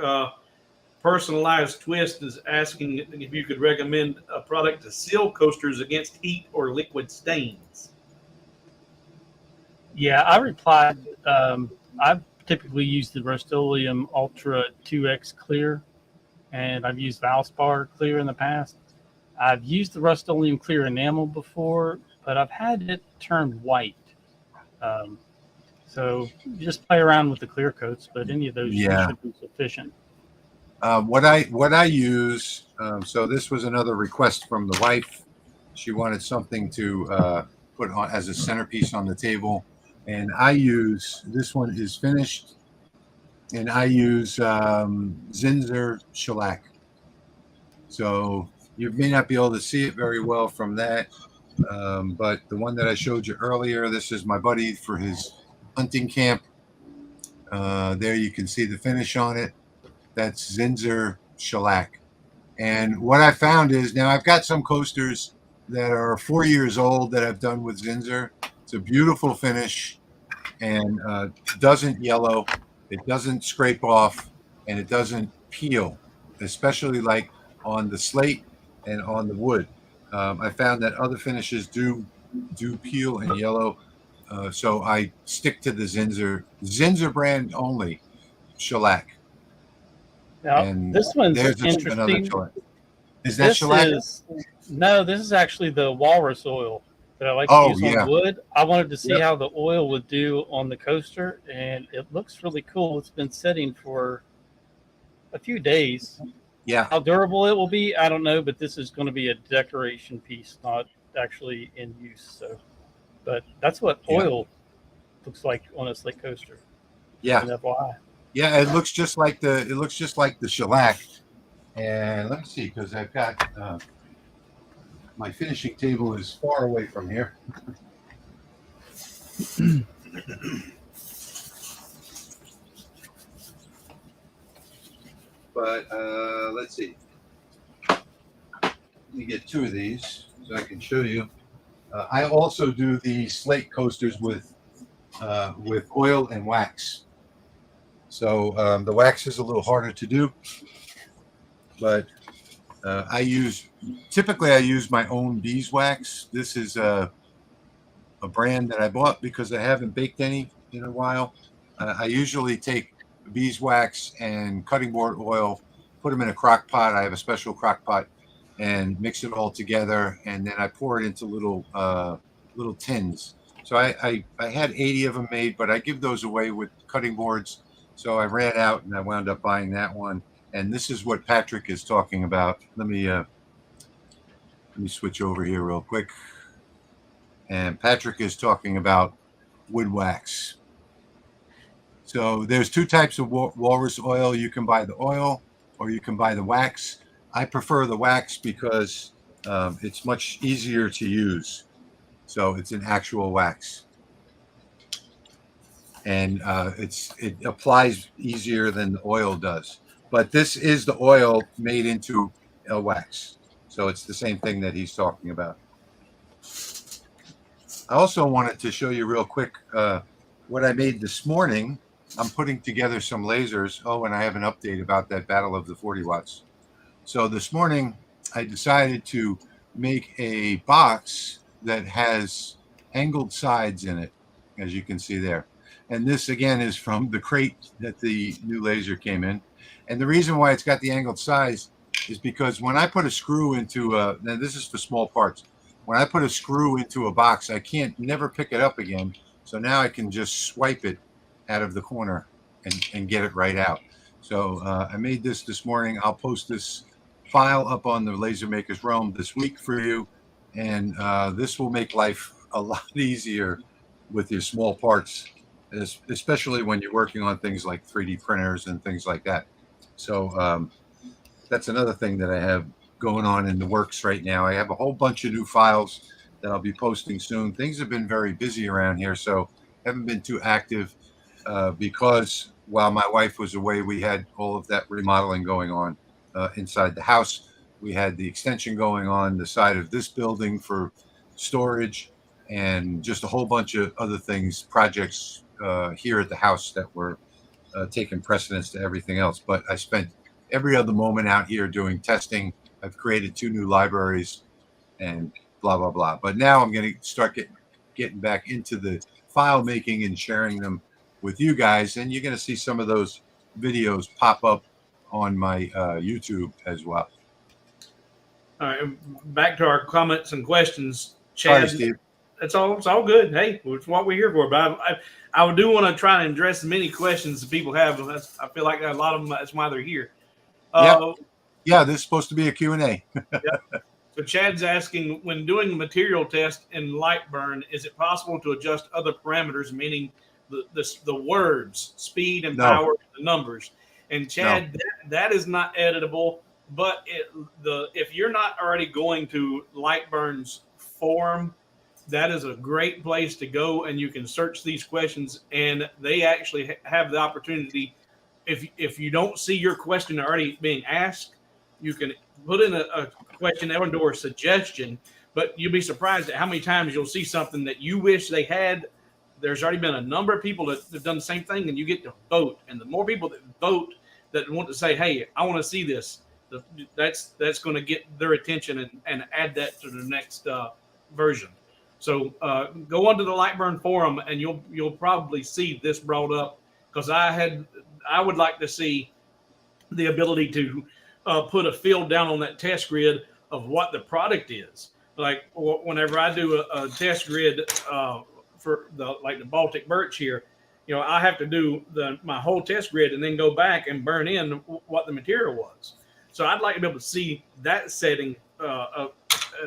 Personalized Twist is asking if you could recommend a product to seal coasters against heat or liquid stains. Yeah, I replied. I've typically used the Rust-Oleum Ultra 2X Clear, and I've used Valspar Clear in the past. I've used the Rust-Oleum Clear enamel before, but I've had it turn white. So just play around with the clear coats, but any of those should be sufficient. What I use, so this was another request from the wife. She wanted something to put on as a centerpiece on the table, and I use, this one is finished, and I use Zinsser shellac. So you may not be able to see it very well from that, but the one that I showed you earlier, this is my buddy for his hunting camp. There you can see the finish on it. That's Zinsser shellac. And what I found is, now I've got some coasters that are 4 years old that I've done with Zinsser. It's a beautiful finish, and it doesn't yellow, it doesn't scrape off, and it doesn't peel, especially like on the slate and on the wood. I found that other finishes do peel and yellow. So I stick to the Zinsser brand only, shellac. Now, And this one's there's interesting. Is that shellac? No, this is actually the walrus oil that I like to use on wood. I wanted to see how the oil would do on the coaster, and it looks really cool. It's been sitting for a few days. Yeah. How durable it will be, I don't know, but this is going to be a decoration piece, not actually in use. So, but that's what oil looks like on a slick coaster. Yeah. FYI. Yeah, it looks just like the shellac. And let me see, because I've got my finishing table is far away from here. But let's see. Let me get two of these so I can show you. I also do the slate coasters with oil and wax. So the wax is a little harder to do, but typically I use my own beeswax. This is a brand that I bought because I haven't baked any in a while. I usually take beeswax and cutting board oil, put them in a crock pot. I have a special crock pot, and mix it all together, and then I pour it into little tins. So I had 80 of them made, but I give those away with cutting boards. So I ran out, and I wound up buying that one. And this is what Patrick is talking about. Let me switch over here real quick. And Patrick is talking about wood wax. So there's two types of walrus oil. You can buy the oil, or you can buy the wax. I prefer the wax because it's much easier to use. So it's an actual wax, and it applies easier than the oil does. But this is the oil made into a wax, so it's the same thing that he's talking about. I also wanted to show you real quick what I made this morning. I'm putting together some lasers. Oh, and I have an update about that Battle of the 40 watts. So this morning, I decided to make a box that has angled sides in it, as you can see there. And this, again, is from the crate that the new laser came in. And the reason why it's got the angled sides is because when I put a screw into now this is for small parts. When I put a screw into a box, I can't never pick it up again. So now I can just swipe it out of the corner and get it right out. So I made this morning. I'll post this file up on the Laser Makers Realm this week for you, and this will make life a lot easier with your small parts, especially when you're working on things like 3D printers and things like that. So that's another thing that I have going on in the works right now. I have a whole bunch of new files that I'll be posting soon. Things have been very busy around here, so haven't been too active because while my wife was away, we had all of that remodeling going on inside the house. We had the extension going on the side of this building for storage, and just a whole bunch of other things, projects here at the house that were taking precedence to everything else. But I spent every other moment out here doing testing. I've created 2 new libraries and blah, blah, blah. But now I'm going to start getting back into the file making and sharing them with you guys. And you're going to see some of those videos pop up on my YouTube as well. All right, back to our comments and questions. Sorry, Chad, Steve. it's all good. Hey, it's what we're here for. But I do want to try and address as many questions that people have. I feel like a lot of them, that's why they're here. Yeah, this is supposed to be a Q&A. So Chad's asking, when doing a material test in Lightburn, is it possible to adjust other parameters, meaning the words, speed and power, the numbers? And Chad, that is not editable. But if you're not already going to Lightburn's forum, that is a great place to go, and you can search these questions, and they actually have the opportunity. If you don't see your question already being asked, you can put in a question or a suggestion, but you'll be surprised at how many times you'll see something that you wish they had. There's already been a number of people that have done the same thing, and you get to vote. And the more people that vote that want to say, hey, I want to see this, that's going to get their attention and add that to the next version. So go onto the Lightburn forum, and you'll probably see this brought up, because I would like to see the ability to put a field down on that test grid of what the product is. Like whenever I do a test grid for the Baltic birch here, I have to do my whole test grid and then go back and burn in what the material was. So I'd like to be able to see that setting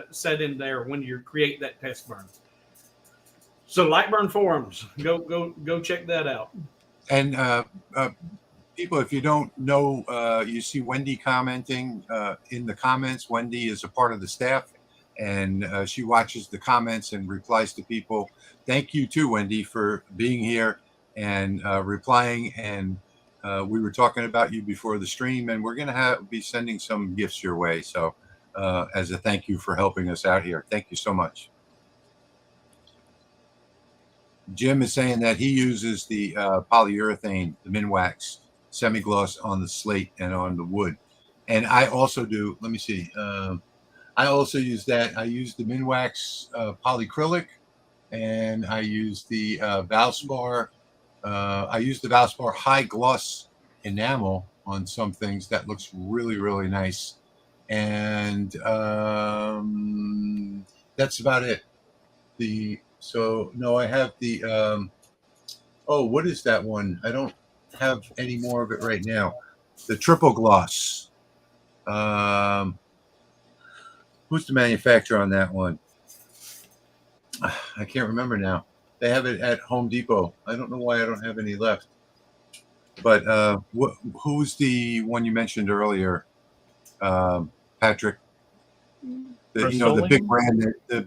set in there when you create that test burn. So Lightburn forums, go check that out. And people, if you don't know, you see Wendy commenting in the comments. Wendy is a part of the staff, and she watches the comments and replies to people. Thank you too, Wendy, for being here and replying. And we were talking about you before the stream, and we're going to be sending some gifts your way. So as a thank you for helping us out here. Thank you so much. Jim is saying that he uses the polyurethane, the Minwax semi-gloss on the slate and on the wood. And I also do, let me see. I also use that. I use the Minwax polycrylic, and I use the Valspar. I use the Valspar high gloss enamel on some things. That looks really, really nice. And that's about it. No, I have the, what is that one? I don't have any more of it right now. The triple gloss. Who's the manufacturer on that one? I can't remember now. They have it at Home Depot. I don't know why I don't have any left. But who's the one you mentioned earlier, Patrick? The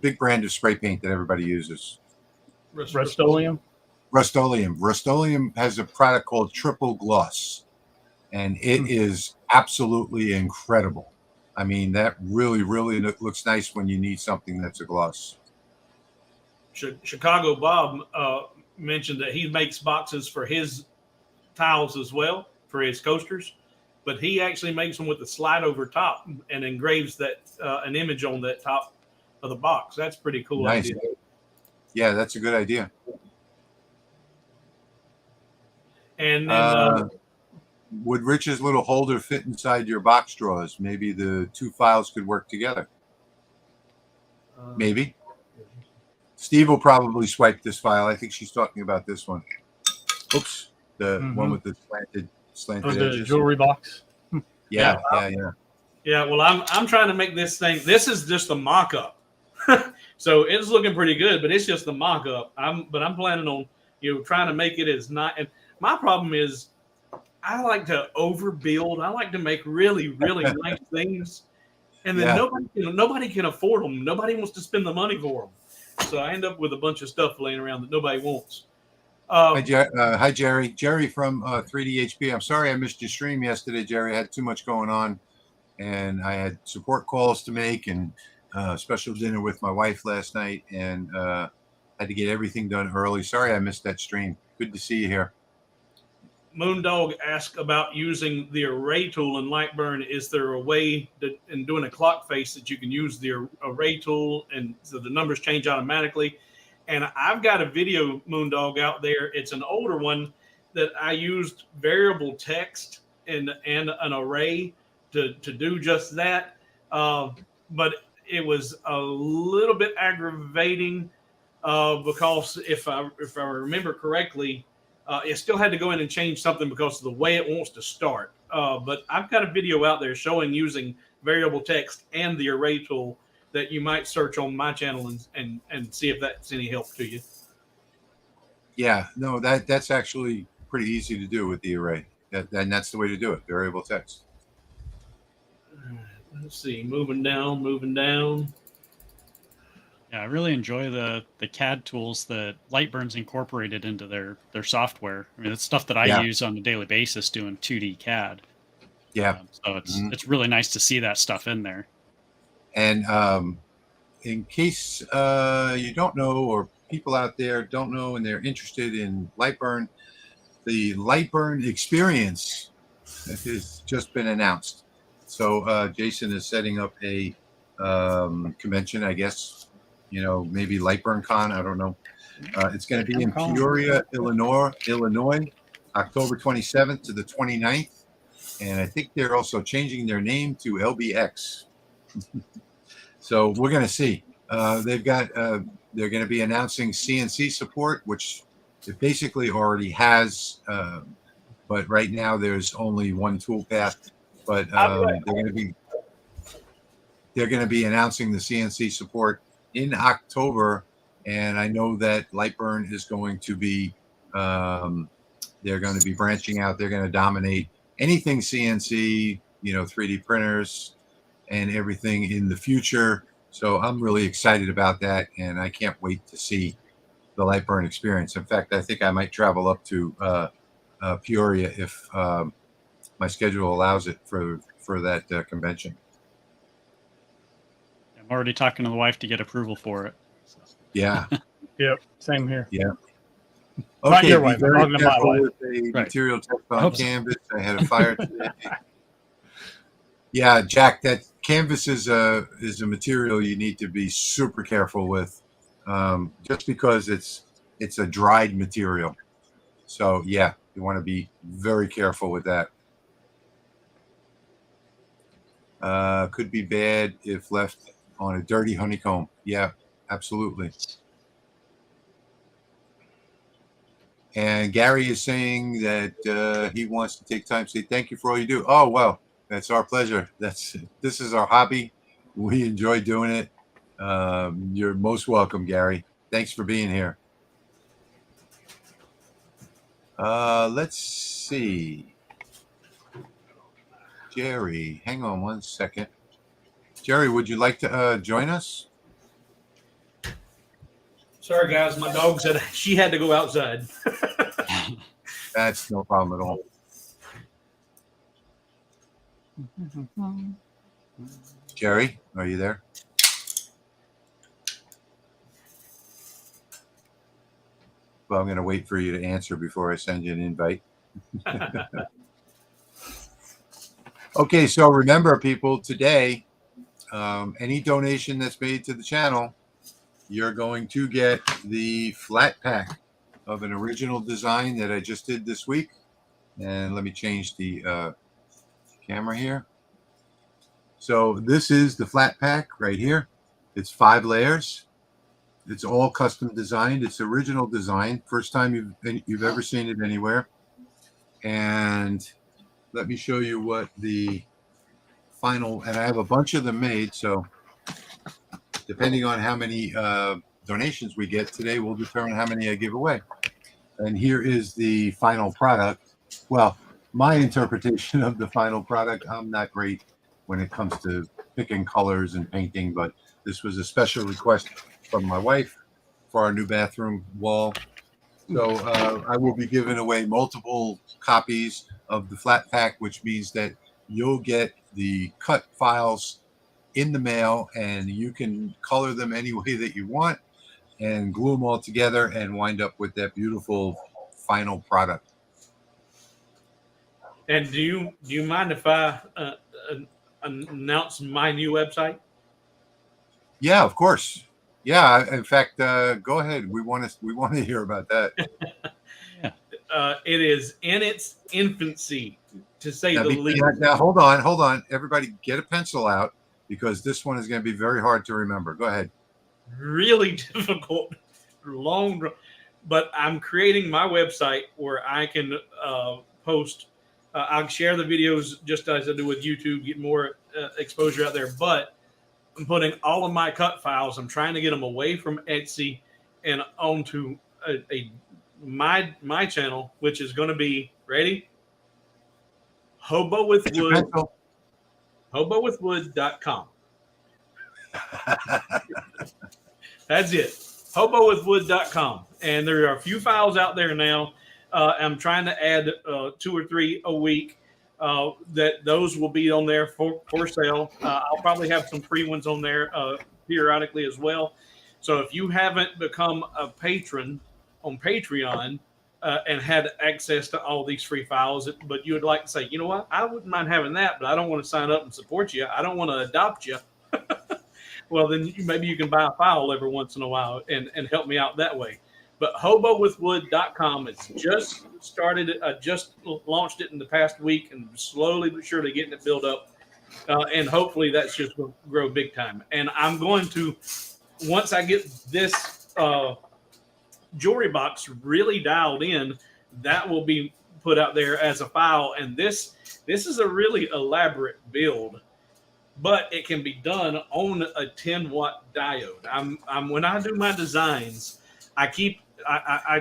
big brand of spray paint that everybody uses. Rust-Oleum. Rust-Oleum. Rust-Oleum has a product called Triple Gloss, and it is absolutely incredible. I mean, that really, really looks nice when you need something that's a gloss. Chicago Bob mentioned that he makes boxes for his tiles as well, for his coasters, but he actually makes them with the slide over top and engraves that an image on that top of the box. That's pretty cool. Nice. Idea. Yeah, that's a good idea. And then would Rich's little holder fit inside your box drawers? Maybe the two files could work together. Maybe. Steve will probably swipe this file. I think she's talking about this one. Oops, the one with the slanted the edges. jewelry box. Yeah. Yeah, well, I'm trying to make this thing. This is just a mock-up, so it's looking pretty good, but it's just a mock-up. I'm planning on trying to make it as not. And my problem is, I like to overbuild. I like to make really nice things, and then nobody can afford them. Nobody wants to spend the money for them, so I end up with a bunch of stuff laying around that nobody wants. Hi, Jerry. Jerry from 3DHP. I'm sorry I missed your stream yesterday, Jerry. I had too much going on, and I had support calls to make and special dinner with my wife last night, and had to get everything done early. Sorry I missed that stream. Good to see you here. Moondog asked about using the array tool in Lightburn. Is there a way that in doing a clock face that you can use the array tool and so the numbers change automatically? And I've got a video, Moondog, out there. It's an older one that I used variable text and an array to do just that. But it was a little bit aggravating because if I remember correctly, it still had to go in and change something because of the way it wants to start. But I've got a video out there showing using variable text and the array tool that you might search on my channel and see if that's any help to you. Yeah, no, that's actually pretty easy to do with the array. And that's the way to do it, variable text. Let's see, moving down. Yeah, I really enjoy the CAD tools that Lightburn's incorporated into their software. I mean, it's stuff that I use on a daily basis doing 2D CAD. Yeah. So it's really nice to see that stuff in there. And in case you don't know, or people out there don't know and they're interested in Lightburn, the Lightburn experience has just been announced. So Jason is setting up a convention, I guess, maybe Lightburn Con, I don't know. It's going to be in Peoria, Illinois, October 27th to the 29th. And I think they're also changing their name to LBX. So we're going to see. They're going to be announcing CNC support, which it basically already has. But right now there's only one toolpath. But they're going to be announcing the CNC support in October. And I know that Lightburn is going to be, they're going to be branching out. They're going to dominate anything CNC, 3D printers and everything in the future. So I'm really excited about that. And I can't wait to see the Lightburn experience. In fact, I think I might travel up to Peoria if my schedule allows it for that convention. I'm already talking to the wife to get approval for it. So. Yeah. Yep. Same here. Yeah. Okay, not your be wife, very I'm talking to my careful wife. with the material test on so. canvas. I had a fire today. Yeah, Jack, that canvas is a material you need to be super careful with, just because it's a dried material. So yeah, you want to be very careful with that. Could be bad if left on a dirty honeycomb. Yeah, absolutely. And Gary is saying that he wants to take time to say thank you for all you do. Oh, well, that's our pleasure. This is our hobby. We enjoy doing it. You're most welcome, Gary. Thanks for being here. Let's see. Jerry, hang on one second. Jerry, would you like to join us? Sorry, guys. My dog said she had to go outside. That's no problem at all. Jerry, are you there? Well, I'm going to wait for you to answer before I send you an invite. Okay, so remember, people, today, any donation that's made to the channel, you're going to get the flat pack of an original design that I just did this week. And let me change the camera here. So this is the flat pack right here. It's 5 layers. It's all custom designed. It's original design. First time you've ever seen it anywhere. And let me show you what the final, and I have a bunch of them made. So depending on how many donations we get today, will determine how many I give away. And here is the final product. Well, my interpretation of the final product, I'm not great when it comes to picking colors and painting, but this was a special request from my wife for our new bathroom wall. So I will be giving away multiple copies of the flat pack, which means that you'll get the cut files in the mail, and you can color them any way that you want and glue them all together and wind up with that beautiful final product. And do you mind if I announce my new website? Yeah, of course. Yeah, in fact, go ahead. We want to hear about that. It is in its infancy, to say the least. Now, hold on. Everybody, get a pencil out, because this one is going to be very hard to remember. Go ahead. Really difficult, long, but I'm creating my website where I can post. I'll share the videos just as I do with YouTube, get more exposure out there. But I'm putting all of my cut files. I'm trying to get them away from Etsy and onto my channel, which is going to be ready. Hobowithwood.com. That's it. Hobowithwood.com. And there are a few files out there now. I'm trying to add 2 or 3 a week. That those will be on there for sale. I'll probably have some free ones on there periodically as well. So if you haven't become a patron on Patreon and had access to all these free files, but you would like to say, you know what, I wouldn't mind having that, but I don't want to sign up and support you. I don't want to adopt you. Well, then maybe you can buy a file every once in a while and help me out that way. But hobowithwood.com, it's just started. I just launched it in the past week and slowly but surely getting it built up. And hopefully that's just going to grow big time. And I'm going to, once I get this jewelry box really dialed in, that will be put out there as a file. And this is a really elaborate build, but it can be done on a 10-watt diode. I'm when I do my designs, I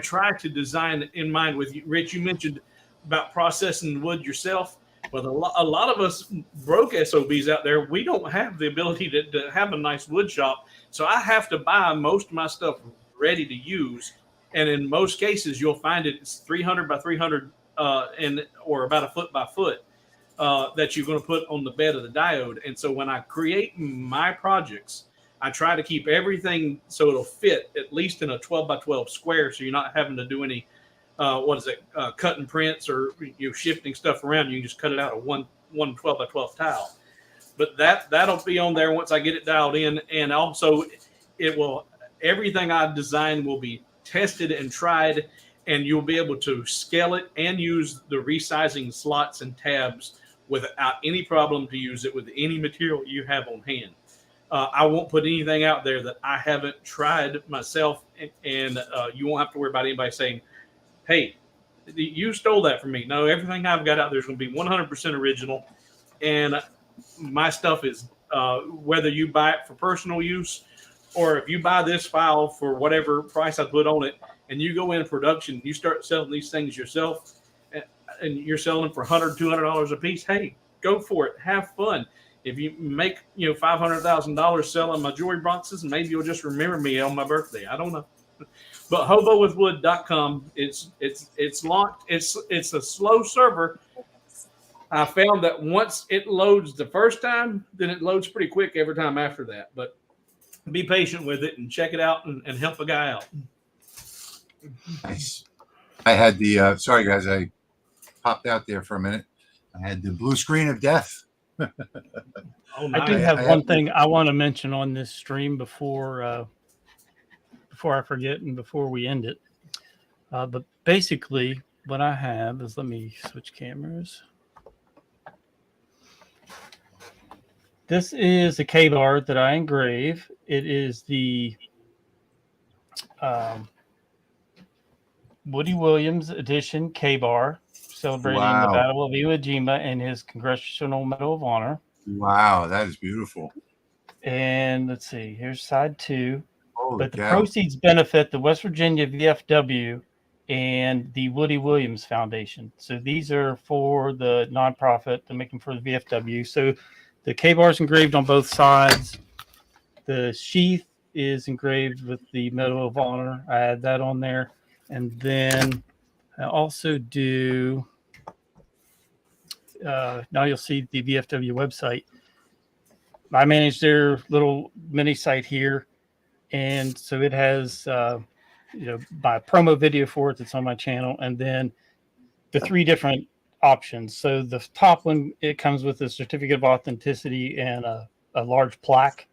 try to design in mind with you. Rich, you mentioned about processing wood yourself. Well, a lot of us broke SOBs out there, we don't have the ability to have a nice wood shop. So I have to buy most of my stuff ready to use. And in most cases, you'll find it's 300 by 300 or about a foot by foot that you're going to put on the bed of the diode. And so when I create my projects, I try to keep everything so it'll fit at least in a 12 by 12 square. So you're not having to do any, cutting prints or shifting stuff around. You can just cut it out of one 12 by 12 tile. But that'll be on there once I get it dialed in. And also everything I design will be tested and tried, and you'll be able to scale it and use the resizing slots and tabs without any problem to use it with any material you have on hand. I won't put anything out there that I haven't tried myself, and you won't have to worry about anybody saying, hey, you stole that from me. No, everything I've got out there is going to be 100% original, and my stuff is, whether you buy it for personal use or if you buy this file for whatever price I put on it, and you go in production, you start selling these things yourself, and you're selling them for $100, $200 a piece, hey, go for it. Have fun. If you make $500,000 selling my jewelry boxes, maybe you'll just remember me on my birthday. I don't know. But hobowithwood.com, it's locked. It's a slow server. I found that once it loads the first time, then it loads pretty quick every time after that. But be patient with it and check it out and help a guy out. Nice. I had the sorry guys, I popped out there for a minute. I had the blue screen of death. Oh, nice. I do have one thing I want to mention on this stream before I forget and before we end it. But basically, what I have is, let me switch cameras. This is a K-bar that I engrave. It is the Woody Williams edition K-bar, celebrating the Wow. Battle of Iwo Jima and his Congressional Medal of Honor. Wow, that is beautiful. And let's see, here's side 2. Holy But the cow. proceeds benefit the West Virginia VFW and the Woody Williams Foundation. So these are for the nonprofit, they're making for the VFW. So the K-bar is engraved on both sides. The sheath is engraved with the Medal of Honor. I add that on there. And then I also do, now you'll see the VFW website. I manage their little mini site here. And so it has, my promo video for it that's on my channel. And then the 3 different options. So the top one, it comes with a certificate of authenticity and a large plaque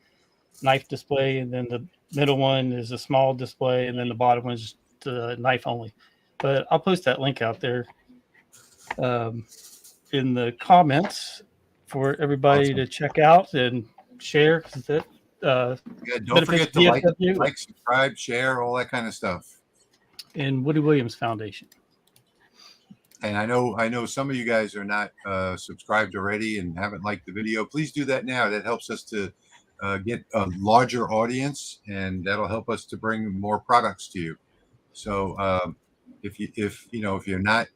knife display. And then the middle one is a small display. And then the bottom one is just knife only. But I'll post that link out there in the comments for everybody to check out and share. Yeah, don't forget to like, subscribe, share, all that kind of stuff. And Woody Williams Foundation. And I know some of you guys are not subscribed already and haven't liked the video. Please do that now. That helps us to get a larger audience, and that'll help us to bring more products to you. So if you're not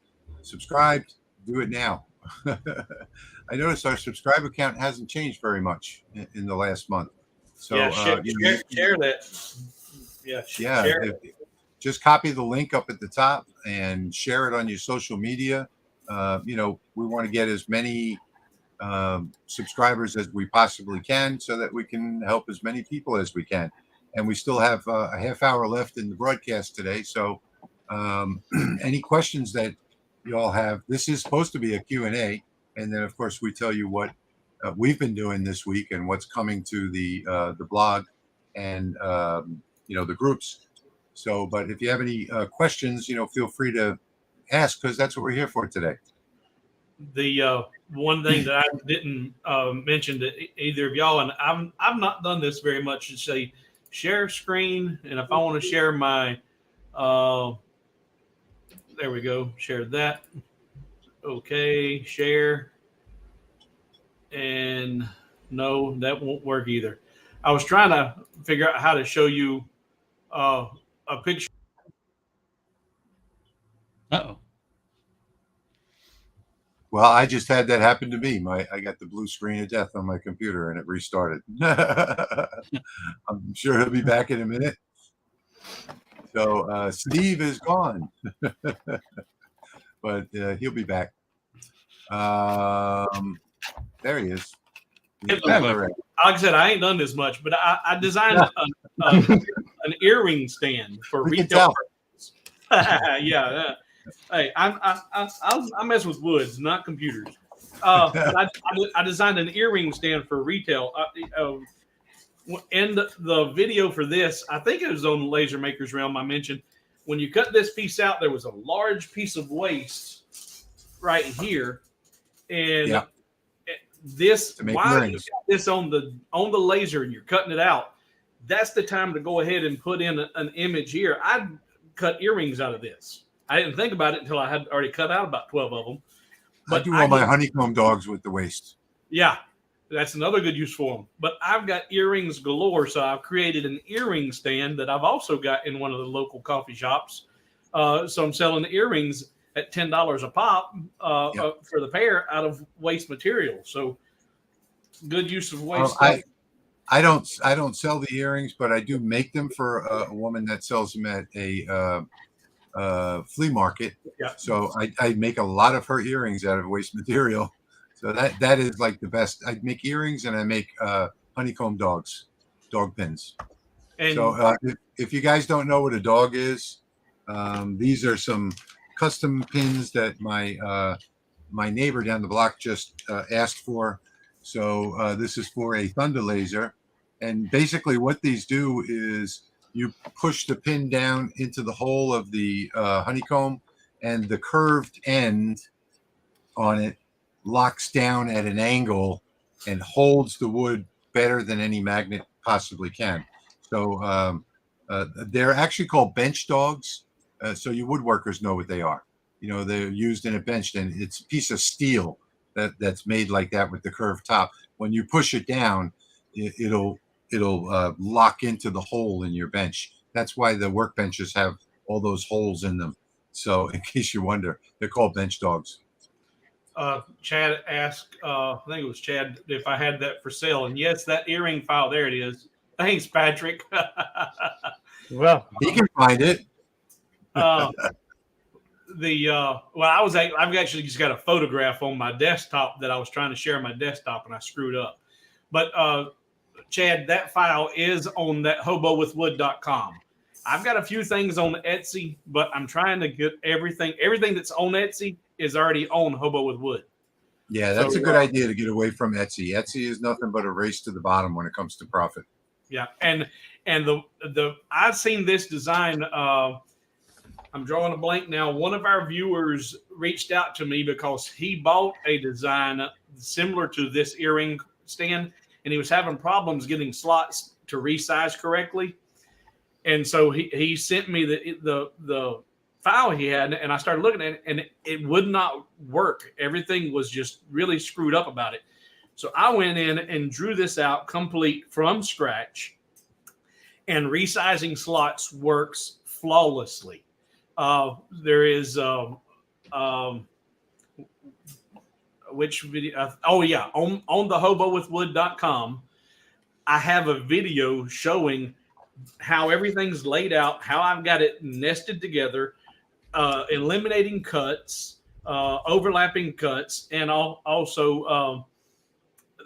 subscribed, do it now. I noticed our subscriber count hasn't changed very much in the last month. So yeah, share that. Yeah, share it. Just copy the link up at the top and share it on your social media. We want to get as many subscribers as we possibly can so that we can help as many people as we can. And we still have a half hour left in the broadcast today. So any questions that you all have, this is supposed to be a Q&A. And then, of course, we tell you what we've been doing this week and what's coming to the blog and, the groups. So, but if you have any questions, feel free to ask, because that's what we're here for today. The one thing that I didn't mention to either of y'all, and I've not done this very much, is say share screen. And if I want to share my, there we go, share that. Okay, share. And no, that won't work either. I was trying to figure out how to show you a picture. Uh-oh. Well, I just had that happen to me. I got the blue screen of death on my computer and it restarted. I'm sure he'll be back in a minute. So Steve is gone, but he'll be back. There he is. Like I said, I ain't done this much, but I designed an earring stand for retail purposes. Yeah. Hey, I mess with woods, not computers. I designed an earring stand for retail. In the video for this, I think it was on Laser Maker's Realm. I mentioned when you cut this piece out, there was a large piece of waste right here, and this while you got this on the laser and you're cutting it out, that's the time to go ahead and put in an image here. I'd cut earrings out of this. I didn't think about it until I had already cut out about 12 of them. But I do all my honeycomb dogs with the waste. Yeah, that's another good use for them. But I've got earrings galore, so I've created an earring stand that I've also got in one of the local coffee shops. So I'm selling the earrings at $10 a pop for the pair out of waste material. So good use of waste. I don't sell the earrings, but I do make them for a woman that sells them at a flea market. Yeah. So I make a lot of her earrings out of waste material. So that is like the best. I make earrings and I make honeycomb dog pins. And so if you guys don't know what a dog is, these are some custom pins that my neighbor down the block just asked for. So this is for a thunder laser. And basically what these do is you push the pin down into the hole of the honeycomb, and the curved end on it locks down at an angle and holds the wood better than any magnet possibly can. So they're actually called bench dogs. So you woodworkers know what they are. You know, they're used in a bench, and it's a piece of steel that's made like that with the curved top. When you push it down, it'll lock into the hole in your bench. That's why the workbenches have all those holes in them. So in case you wonder, they're called bench dogs. Chad asked, I think it was Chad, if I had that for sale. And yes, that earring file, there it is. Thanks, Patrick. Well, He can find it. Well, I've actually just got a photograph on my desktop that I was trying to share my desktop and I screwed up. But Chad, that file is on that hobowithwood.com. I've got a few things on Etsy, but I'm trying to get everything that's on Etsy is already on Hobo with Wood. Yeah, that's a good idea to get away from Etsy. Etsy is nothing but a race to the bottom when it comes to profit. Yeah, and the I've seen this design. I'm drawing a blank now. One of our viewers reached out to me because he bought a design similar to this earring stand, and he was having problems getting slots to resize correctly. And so he sent me the file he had, and I started looking at it, and it would not work. Everything was just really screwed up about it. So I went in and drew this out complete from scratch, and resizing slots works flawlessly. There is which video? On the hobowithwood.com, I have a video showing how everything's laid out, how I've got it nested together, eliminating cuts, overlapping cuts, and also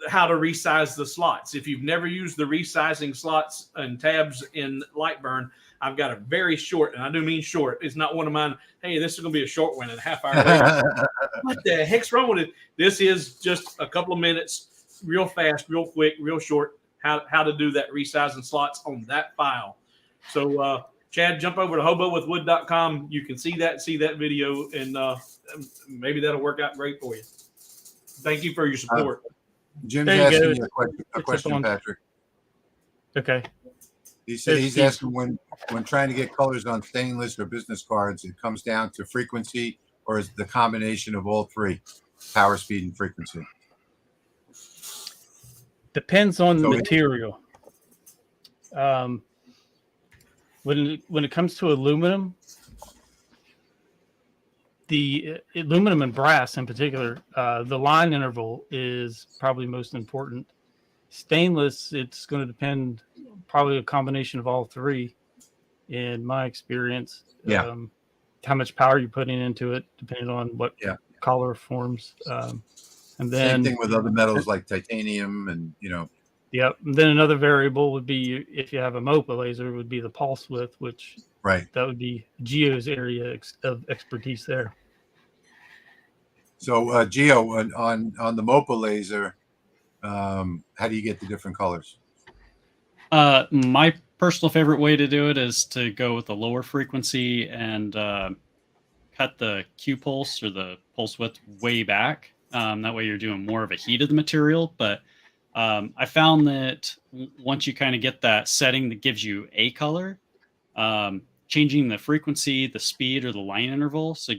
how to resize the slots. If you've never used the resizing slots and tabs in Lightburn, I've got a very short, and I do mean short. It's not one of mine. Hey, this is going to be a short one and a half hour later. What the heck's wrong with it? This is just a couple of minutes, real fast, real quick, real short. How to do that resizing slots on that file. So Chad, jump over to hobowithwood.com. You can see that video, and maybe that'll work out great for you. Thank you for your support. Jim's There you asking go. you a question, Patrick. okay. He said he's asking when trying to get colors on stainless or business cards, it comes down to frequency, or is it the combination of all three, power, speed, and frequency? Depends on the material. When it comes to aluminum, the aluminum and brass in particular, the line interval is probably most important. Stainless, it's going to depend, probably a combination of all three, in my experience. Yeah. How much power you're putting into it, depending on what color forms. And then same thing with other metals like titanium, and Yep. And then another variable would be, if you have a MOPA laser, would be the pulse width, which that would be Geo's area of expertise there. So Geo, on the MOPA laser, how do you get the different colors? My personal favorite way to do it is to go with the lower frequency and cut the Q pulse or the pulse width way back. That way you're doing more of a heat of the material. But I found that once you kind of get that setting that gives you a color, changing the frequency, the speed, or the line interval, so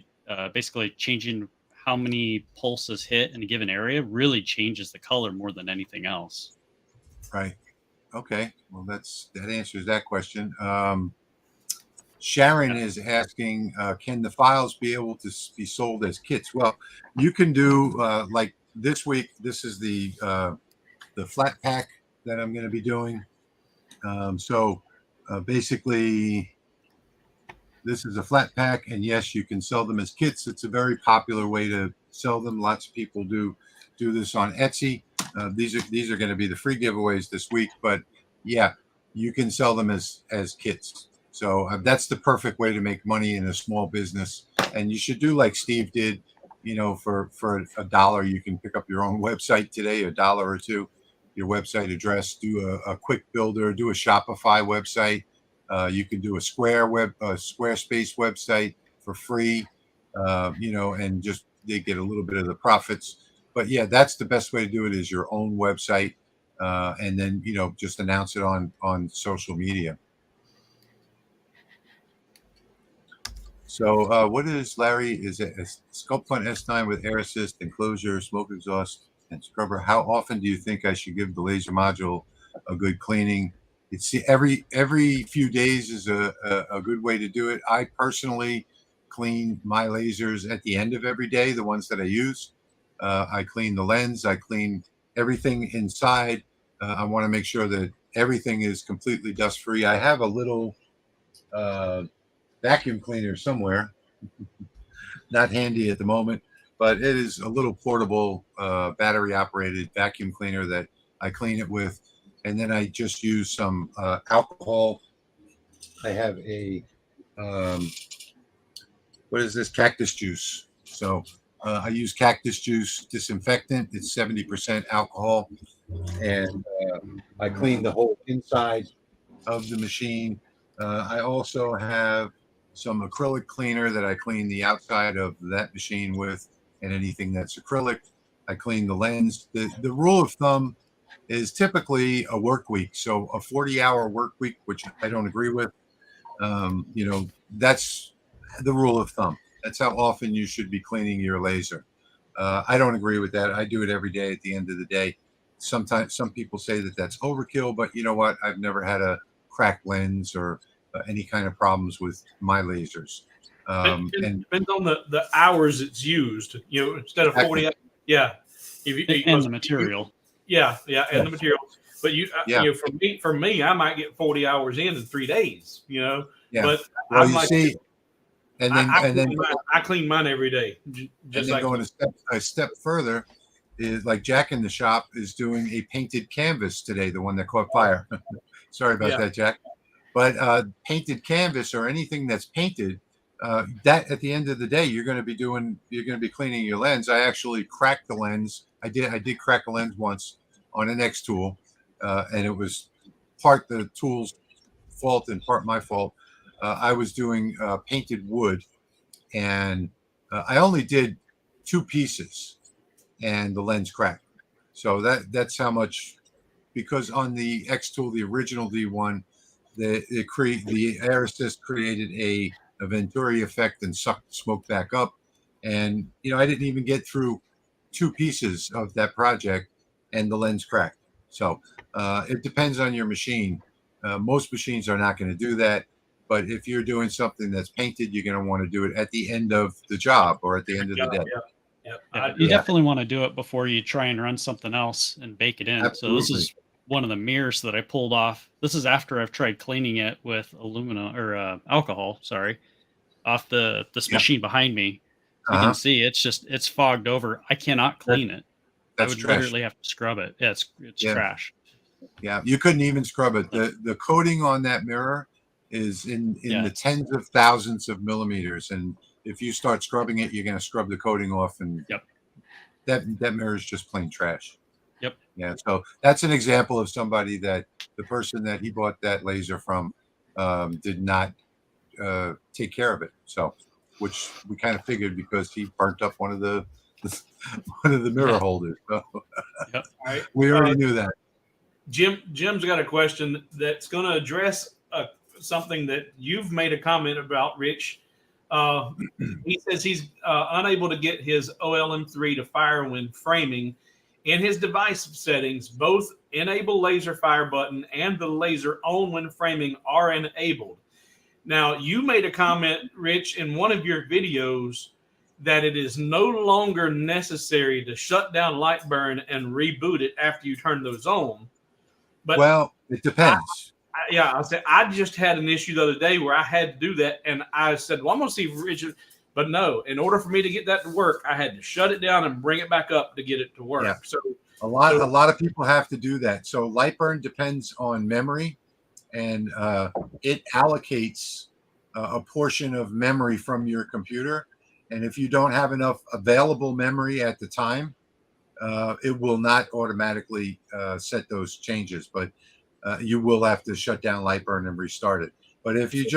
basically changing how many pulses hit in a given area, really changes the color more than anything else. Right. Okay. Well, that answers that question. Sharon is asking, can the files be able to be sold as kits? Well, you can do like this week. This is the flat pack that I'm going to be doing. Basically, this is a flat pack, and yes, you can sell them as kits. It's a very popular way to sell them. Lots of people do this on Etsy. These are going to be the free giveaways this week, but yeah, you can sell them as kits. So that's the perfect way to make money in a small business. And you should do like Steve did. For $1, you can pick up your own website today, $1 or $2. Your website address, do a quick builder, do a Shopify website. You can do a Squarespace website for free. and just they get a little bit of the profits. But yeah, that's the best way to do it, is your own website, and then just announce it on social media. So what is Larry? Is it a Sculpt Fun S9 with air assist, enclosure, smoke exhaust, and scrubber? How often do you think I should give the laser module a good cleaning? It's every few days is a good way to do it. I personally clean my lasers at the end of every day, the ones that I use. I clean the lens. I clean everything inside. I want to make sure that everything is completely dust free. I have a little vacuum cleaner somewhere, not handy at the moment, but it is a little portable battery operated vacuum cleaner that I clean it with. And then I just use some alcohol. I have a what is this, cactus juice. So I use cactus juice disinfectant. It's 70% alcohol, and I clean the whole inside of the machine. I also have some acrylic cleaner that I clean the outside of that machine with, and anything that's acrylic. I clean the lens. The rule of thumb is typically a work week. So a 40-hour work week, which I don't agree with. That's the rule of thumb. That's how often you should be cleaning your laser. I don't agree with that. I do it every day at the end of the day. Sometimes some people say that that's overkill, but you know what? I've never had a cracked lens or any kind of problems with my lasers. And depends on the hours it's used. Instead of 40, yeah. And the material. Yeah, and the material. But for me, I might get 40 hours in 3 days. Yeah. But well, you see, and then I clean mine every day. Just and then going a step further is like Jack in the shop is doing a painted canvas today, the one that caught fire. Sorry about that, Jack. But painted canvas or anything that's painted, that at the end of the day, you're going to be cleaning your lens. I actually cracked the lens. I did crack a lens once on an X tool, and it was part the tool's fault and part my fault. I was doing painted wood, and I only did 2 pieces, and the lens cracked. So that's how much, because on the X tool, the original D1, the air assist created a Venturi effect and sucked the smoke back up. And I didn't even get through 2 pieces of that project, and the lens cracked. So it depends on your machine. Most machines are not going to do that. But if you're doing something that's painted, you're going to want to do it at the end of the job or at the end of the day. Yeah, you definitely want to do it before you try and run something else and bake it in. Absolutely. So this is one of the mirrors that I pulled off. This is after I've tried cleaning it with alcohol, off this machine behind me. You can see it's fogged over. I cannot clean it. I would literally have to scrub it. Yeah, it's trash. Yeah, you couldn't even scrub it. The coating on that mirror is in the tens of thousands of millimeters, and if you start scrubbing it, you're going to scrub the coating off, and that mirror is just plain trash. Yep. Yeah. So that's an example of somebody that the person that he bought that laser from did not take care of it. So, which we kind of figured because he burnt up one of the mirror holders. So we already knew that. Jim's got a question that's going to address something that you've made a comment about, Rich. He says he's unable to get his OLM3 to fire when framing. In his device settings, both enable laser fire button and the laser on when framing are enabled. Now, you made a comment, Rich, in one of your videos that it is no longer necessary to shut down Lightburn and reboot it after you turn those on. But well, it depends. I said I just had an issue the other day where I had to do that, and I said, "Well, I'm going to see Richard," but no. In order for me to get that to work, I had to shut it down and bring it back up to get it to work. Yeah. So a lot of people have to do that. So Lightburn depends on memory, and it allocates a portion of memory from your computer. And if you don't have enough available memory at the time, it will not automatically set those changes, but you will have to shut down Lightburn and restart it. But if you've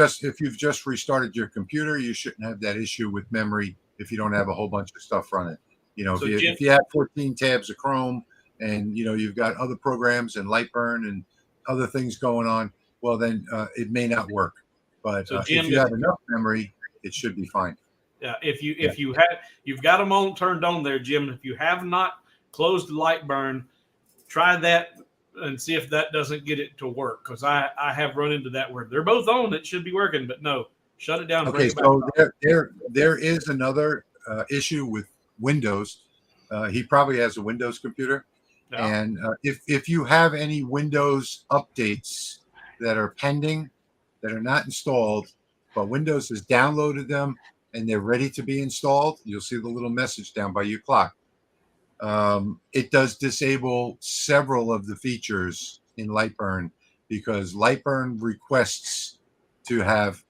just restarted your computer, you shouldn't have that issue with memory if you don't have a whole bunch of stuff running. You know, So, if you have 14 tabs of Chrome and, you know, you've got other programs and Lightburn and other things going on, well, then it may not work. But So, Jim, if you have enough memory, it should be fine. Yeah, you've got them on turned on there, Jim. If you have not closed the Lightburn, try that and see if that doesn't get it to work. Because I have run into that where they're both on, it should be working, but no, shut it down. Okay, so there is another issue with Windows. He probably has a Windows computer, and if you have any Windows updates that are pending, that are not installed, but Windows has downloaded them and they're ready to be installed, you'll see the little message down by your clock. It does disable several of the features in Lightburn because Lightburn requests to have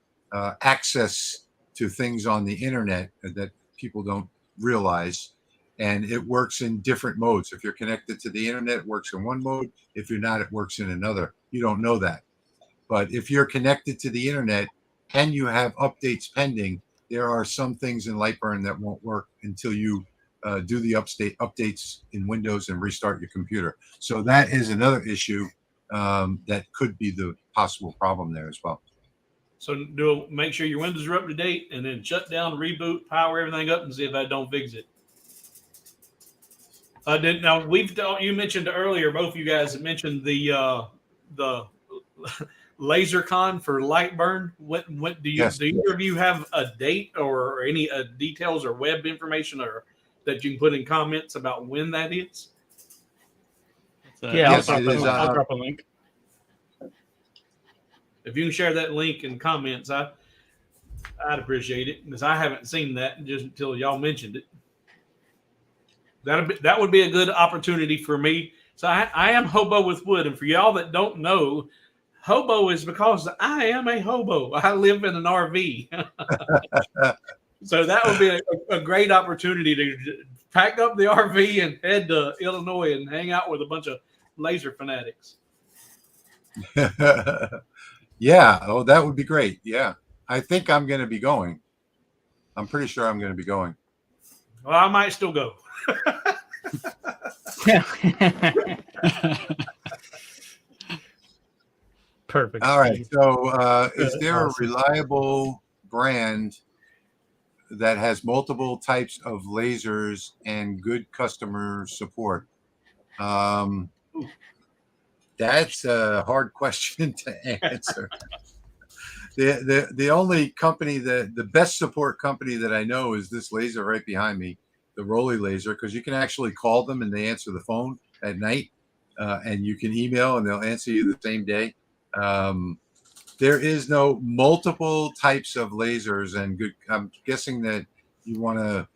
access to things on the internet that people don't realize. And it works in different modes. If you're connected to the internet, it works in one mode. If you're not, it works in another. You don't know that. But if you're connected to the internet and you have updates pending, there are some things in Lightburn that won't work until you do the updates in Windows and restart your computer. So that is another issue that could be the possible problem there as well. So make sure your Windows are up to date, and then shut down, reboot, power everything up, and see if that don't fix it. Now you mentioned earlier, both of you guys have mentioned the LaserCon for Lightburn. What do you Yes. do? Either of you have a date or any details or web information or that you can put in comments about when that is? Yeah, Yes, I'll it is, drop a link. If you can share that link in comments, I'd appreciate it because I haven't seen that just until y'all mentioned it. That would be a good opportunity for me. So I am Hobo with Wood, and for y'all that don't know, hobo is because I am a hobo. I live in an RV. So that would be a great opportunity to pack up the RV and head to Illinois and hang out with a bunch of laser fanatics. Yeah. Oh, that would be great. Yeah. I think I'm going to be going. I'm pretty sure I'm going to be going. Well, I might still go. Perfect. All right. So is That's there awesome. a reliable brand that has multiple types of lasers and good customer support? That's a hard question to answer. The only company the best support company that I know is this laser right behind me, the Rolly laser, because you can actually call them and they answer the phone at night, and you can email and they'll answer you the same day. There is no multiple types of lasers and good. I'm guessing that you want to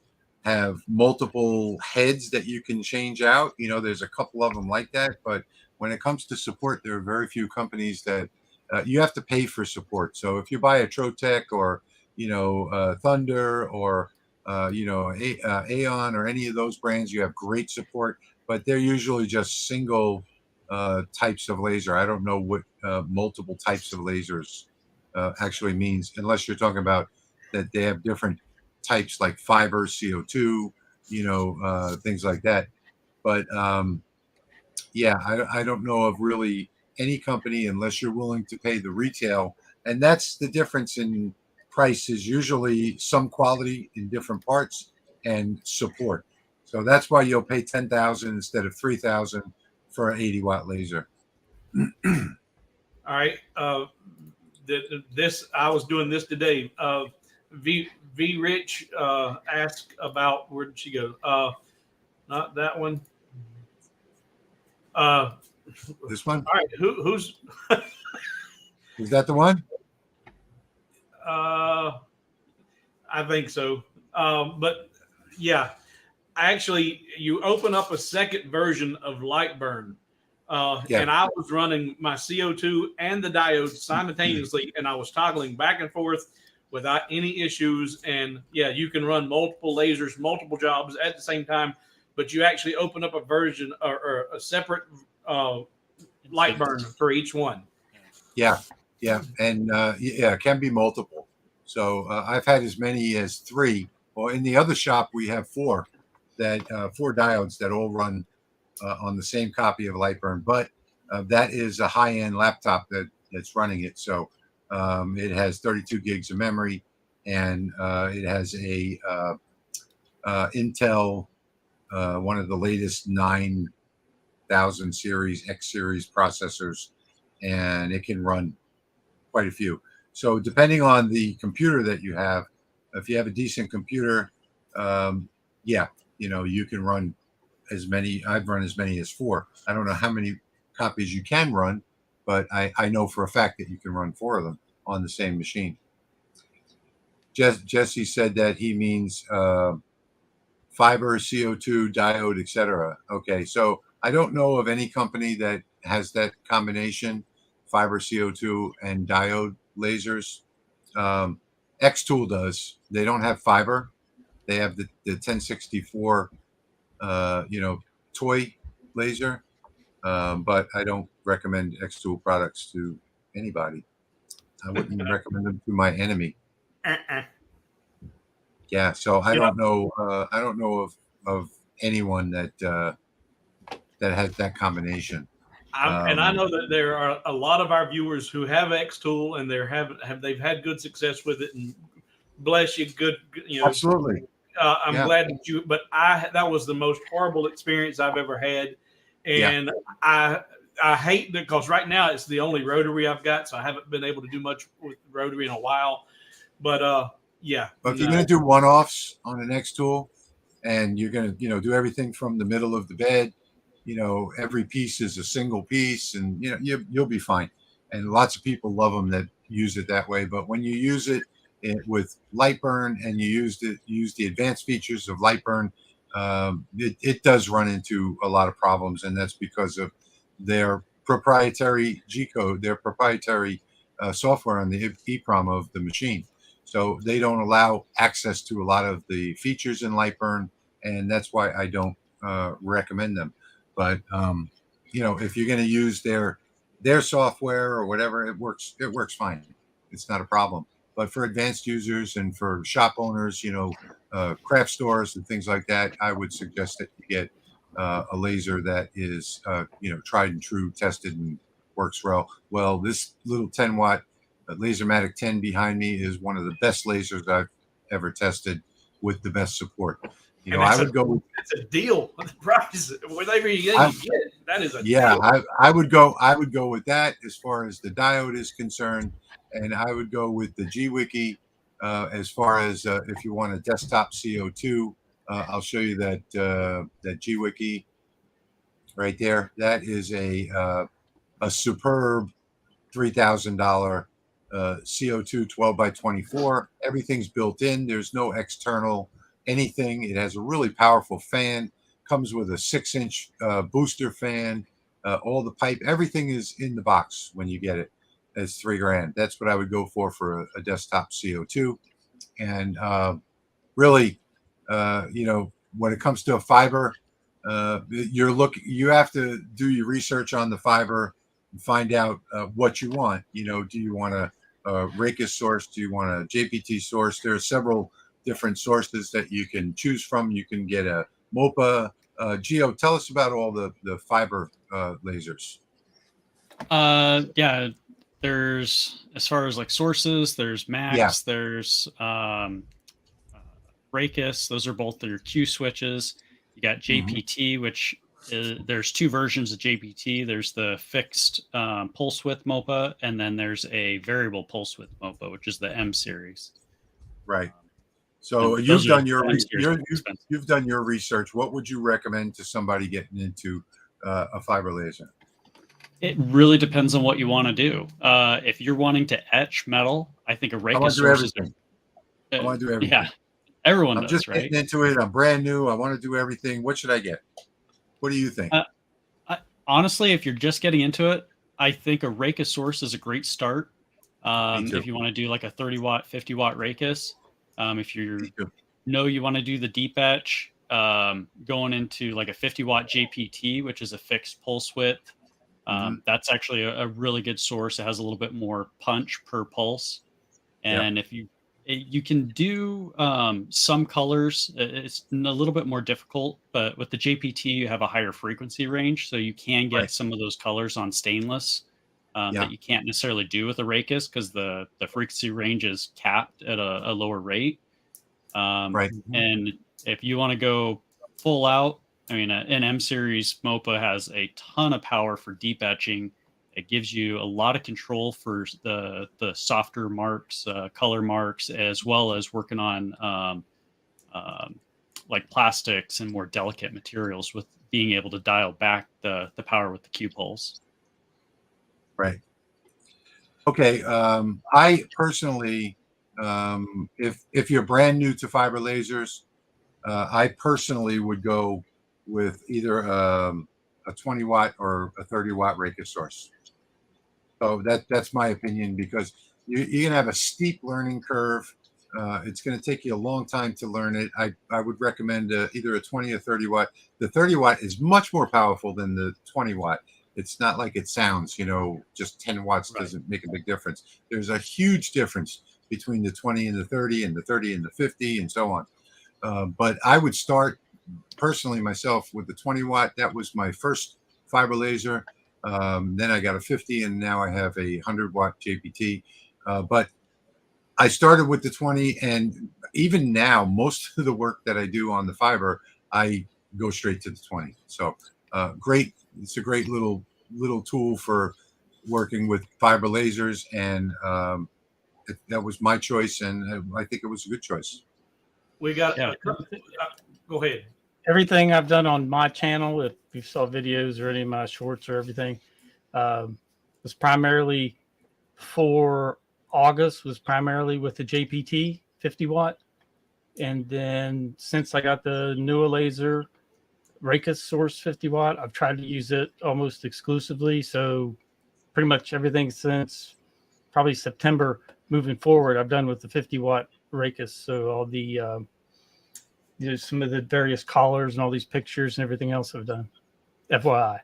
have multiple heads that you can change out. You know, there's a couple of them like that, but when it comes to support, there are very few companies that you have to pay for support. So if you buy a Trotec or, you know, Thunder or, you know, Aeon or any of those brands, you have great support, but they're usually just single types of laser. I don't know what multiple types of lasers actually means, unless you're talking about that they have different types like fiber, CO2, you know, things like that. But yeah, I don't know of really any company unless you're willing to pay the retail. And that's the difference in price is usually some quality in different parts and support. So that's why you'll pay 10,000 instead of 3,000 for an 80-watt laser. All right. This I was doing this today. V Rich asked about, where did she go? Not that one. This one? All right. Who's? Is that the one? I think so. But yeah, actually, you open up a second version of Lightburn. Yeah. And I was running my CO2 and the diode simultaneously, and I was toggling back and forth without any issues. And yeah, you can run multiple lasers, multiple jobs at the same time, but you actually open up a version or a separate Lightburn for each one. Yeah. Yeah. And yeah, it can be multiple. So I've had as many as 3 Well, in the other shop, we have four diodes that all run on the same copy of Lightburn, but that is a high-end laptop that's running it. So it has 32 gigs of memory, and it has a Intel, one of the latest 9000 series, X series processors, and it can run quite a few. So depending on the computer that you have, if you have a decent computer, yeah, you can run as many. I've run as many as four. I don't know how many copies you can run, but I know for a fact that you can run four of them on the same machine. Jesse said that he means fiber, CO2, diode, etc. Okay, so I don't know of any company that has that combination, fiber, CO2, and diode lasers. X-Tool does. They don't have fiber. They have the 1064, toy laser. But I don't recommend X-Tool products to anybody. I wouldn't recommend them to my enemy. Yeah, so I don't know. I don't know of anyone that has that combination. And I know that there are a lot of our viewers who have X-Tool, and they've had good success with it. And bless you, good. Absolutely. I'm glad that you. But that was the most horrible experience I've ever had, and I hate that, because right now it's the only rotary I've got, so I haven't been able to do much with rotary in a while. But yeah. But if you're going to do one-offs on an X-Tool, and you're going to do everything from the middle of the bed, every piece is a single piece, and you'll be fine. And lots of people love them that use it that way. But when you use it with Lightburn, and you use the advanced features of Lightburn, it does run into a lot of problems, and that's because of their proprietary G-code, their proprietary software on the EEPROM of the machine. So they don't allow access to a lot of the features in Lightburn, and that's why I don't recommend them. But if you're going to use their software or whatever, it works fine. It's not a problem. But for advanced users and for shop owners, craft stores and things like that, I would suggest that you get a laser that is tried and true, tested, and works well. This little 10-watt Lasermatic 10 behind me is one of the best lasers I've ever tested, with the best support. I would go. It's a deal. The price, whatever you get, that is a deal. I would go with that as far as the diode is concerned, and I would go with the GWiki as far as if you want a desktop CO2. I'll show you that GWiki right there. That is a superb $3,000 CO2 12 by 24. Everything's built in. There's no external anything. It has a really powerful fan. Comes with a 6-inch booster fan. All the pipe, everything is in the box when you get it. It's $3,000. That's what I would go for a desktop CO2. And really, when it comes to a fiber, you have to do your research on the fiber and find out what you want. Do you want a Raycus source? Do you want a JPT source? There are several different sources that you can choose from. You can get a MOPA. Gio, tell us about all the fiber lasers. Yeah, there's, as far as like sources, there's Max, there's Raycus. Those are both their Q switches. You got JPT, which there's two versions of JPT. There's the fixed pulse width MOPA, and then there's a variable pulse width MOPA, which is the M series. Right. So you've done your research. What would you recommend to somebody getting into a fiber laser? It really depends on what you want to do. If you're wanting to etch metal, I think a Raycus source is. I want to do everything. Yeah, everyone I'm does, just right? getting into it. I'm brand new. I want to do everything. What should I get? What do you think? Honestly, if you're just getting into it, I think a Raycus source is a great start. If you want to do like a 30-watt, 50-watt Raycus, if you want to do the deep etch, going into like a 50-watt JPT, which is a fixed pulse width, that's actually a really good source. It has a little bit more punch per pulse. And if You can do some colors. It's a little bit more difficult, but with the JPT, you have a higher frequency range, so you can get Right. some of those colors on stainless Yeah. that you can't necessarily do with a Raycus because the frequency range is capped at a lower rate. Right. And if you want to go full out, I mean, an M series MOPA has a ton of power for deep etching. It gives you a lot of control for the softer marks, color marks, as well as working on like plastics and more delicate materials with being able to dial back the power with the Q pulse. Right. Okay. I personally, if you're brand new to fiber lasers, I personally would go with either a 20 watt or a 30 watt Raycus source. So that's my opinion, because you're gonna have a steep learning curve. It's going to take you a long time to learn it. I would recommend either a 20 or 30 watt. The 30 watt is much more powerful than the 20 watt. It's not like it sounds, just 10 watts doesn't make a big difference. There's a huge difference between the 20 and the 30 and the 30 and the 50 and so on. But I would start personally myself with the 20 watt. That was my first fiber laser. Then I got a 50, and now I have a 100 watt JPT. But I started with the 20, and even now, most of the work that I do on the fiber, I go straight to the 20. So great. It's a great little tool for working with fiber lasers, and that was my choice, and I think it was a good choice. We got. Yeah. Go ahead. Everything I've done on my channel, if you saw videos or any of my shorts or everything, was primarily for August, was primarily with the JPT 50 watt. And then since I got the newer laser Raycus Source 50 watt, I've tried to use it almost exclusively. So pretty much everything since probably September moving forward, I've done with the 50 watt Raycus. So all the some of the various collars and all these pictures and everything else I've done. FYI.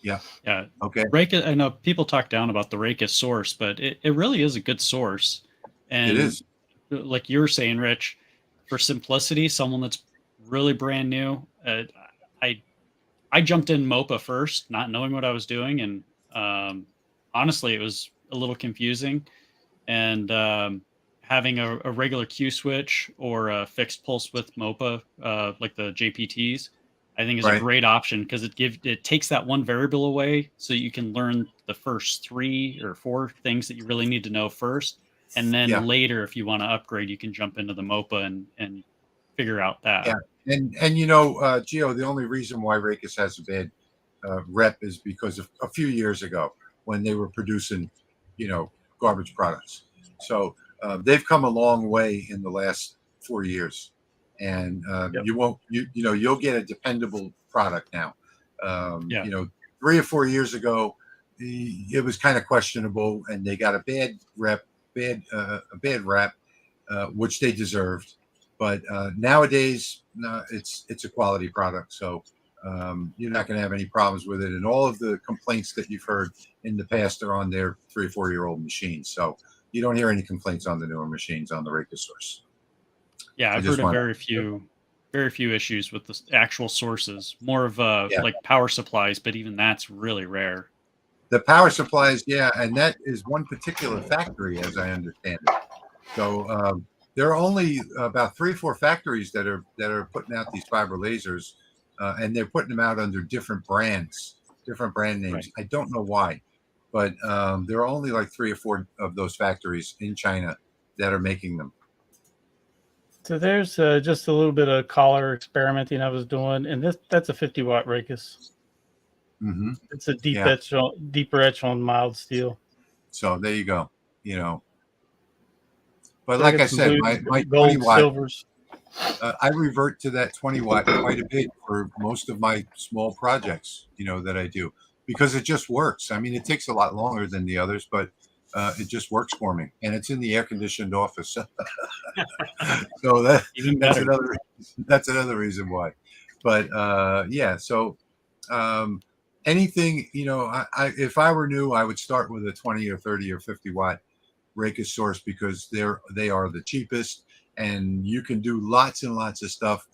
Yeah. Yeah. Okay. Raycus, I know people talk down about the Raycus source, but it really is a good source. And It is. Like you were saying, Rich, for simplicity, someone that's really brand new, I jumped in MOPA first, not knowing what I was doing, and honestly, it was a little confusing. And having a regular Q switch or a fixed pulse width MOPA, like the JPTs, I think is a great option because it takes that one variable away, so you can learn the first 3 or 4 things that you really need to know first, and then later, if you want to upgrade, you can jump into the MOPA and figure out that. Yeah, and Gio, the only reason why Raycus has a bad rep is because of a few years ago when they were producing, garbage products. So they've come a long way in the last 4 years, and you'll get a dependable product now. 3 or 4 years ago, it was kind of questionable, and they got a bad rep, which they deserved. But nowadays, it's a quality product, so you're not going to have any problems with it. And all of the complaints that you've heard in the past are on their 3 or 4 year old machines. So you don't hear any complaints on the newer machines on the Raycus source. Yeah, I've heard of very few issues with the actual sources. More of like power supplies, but even that's really rare. The power supplies, and that is one particular factory, as I understand it. So there are only about 3 or 4 factories that are putting out these fiber lasers, and they're putting them out under different brand names. Right. I don't know why, but there are only like 3 or 4 of those factories in China that are making them. So there's just a little bit of collar experimenting I was doing, and that's a 50 watt Raycus. Mm-hmm. It's a deeper etch on mild steel. So there you go. But like I said, my gold 20 watt, silvers. I revert to that 20 watt quite a bit for most of my small projects, that I do, because it just works. I mean, it takes a lot longer than the others, but it just works for me, and it's in the air conditioned office. So that's another reason why. But so anything, if I were new, I would start with a 20 or 30 or 50 watt. Raycus source because they are the cheapest, and you can do lots and lots of stuff.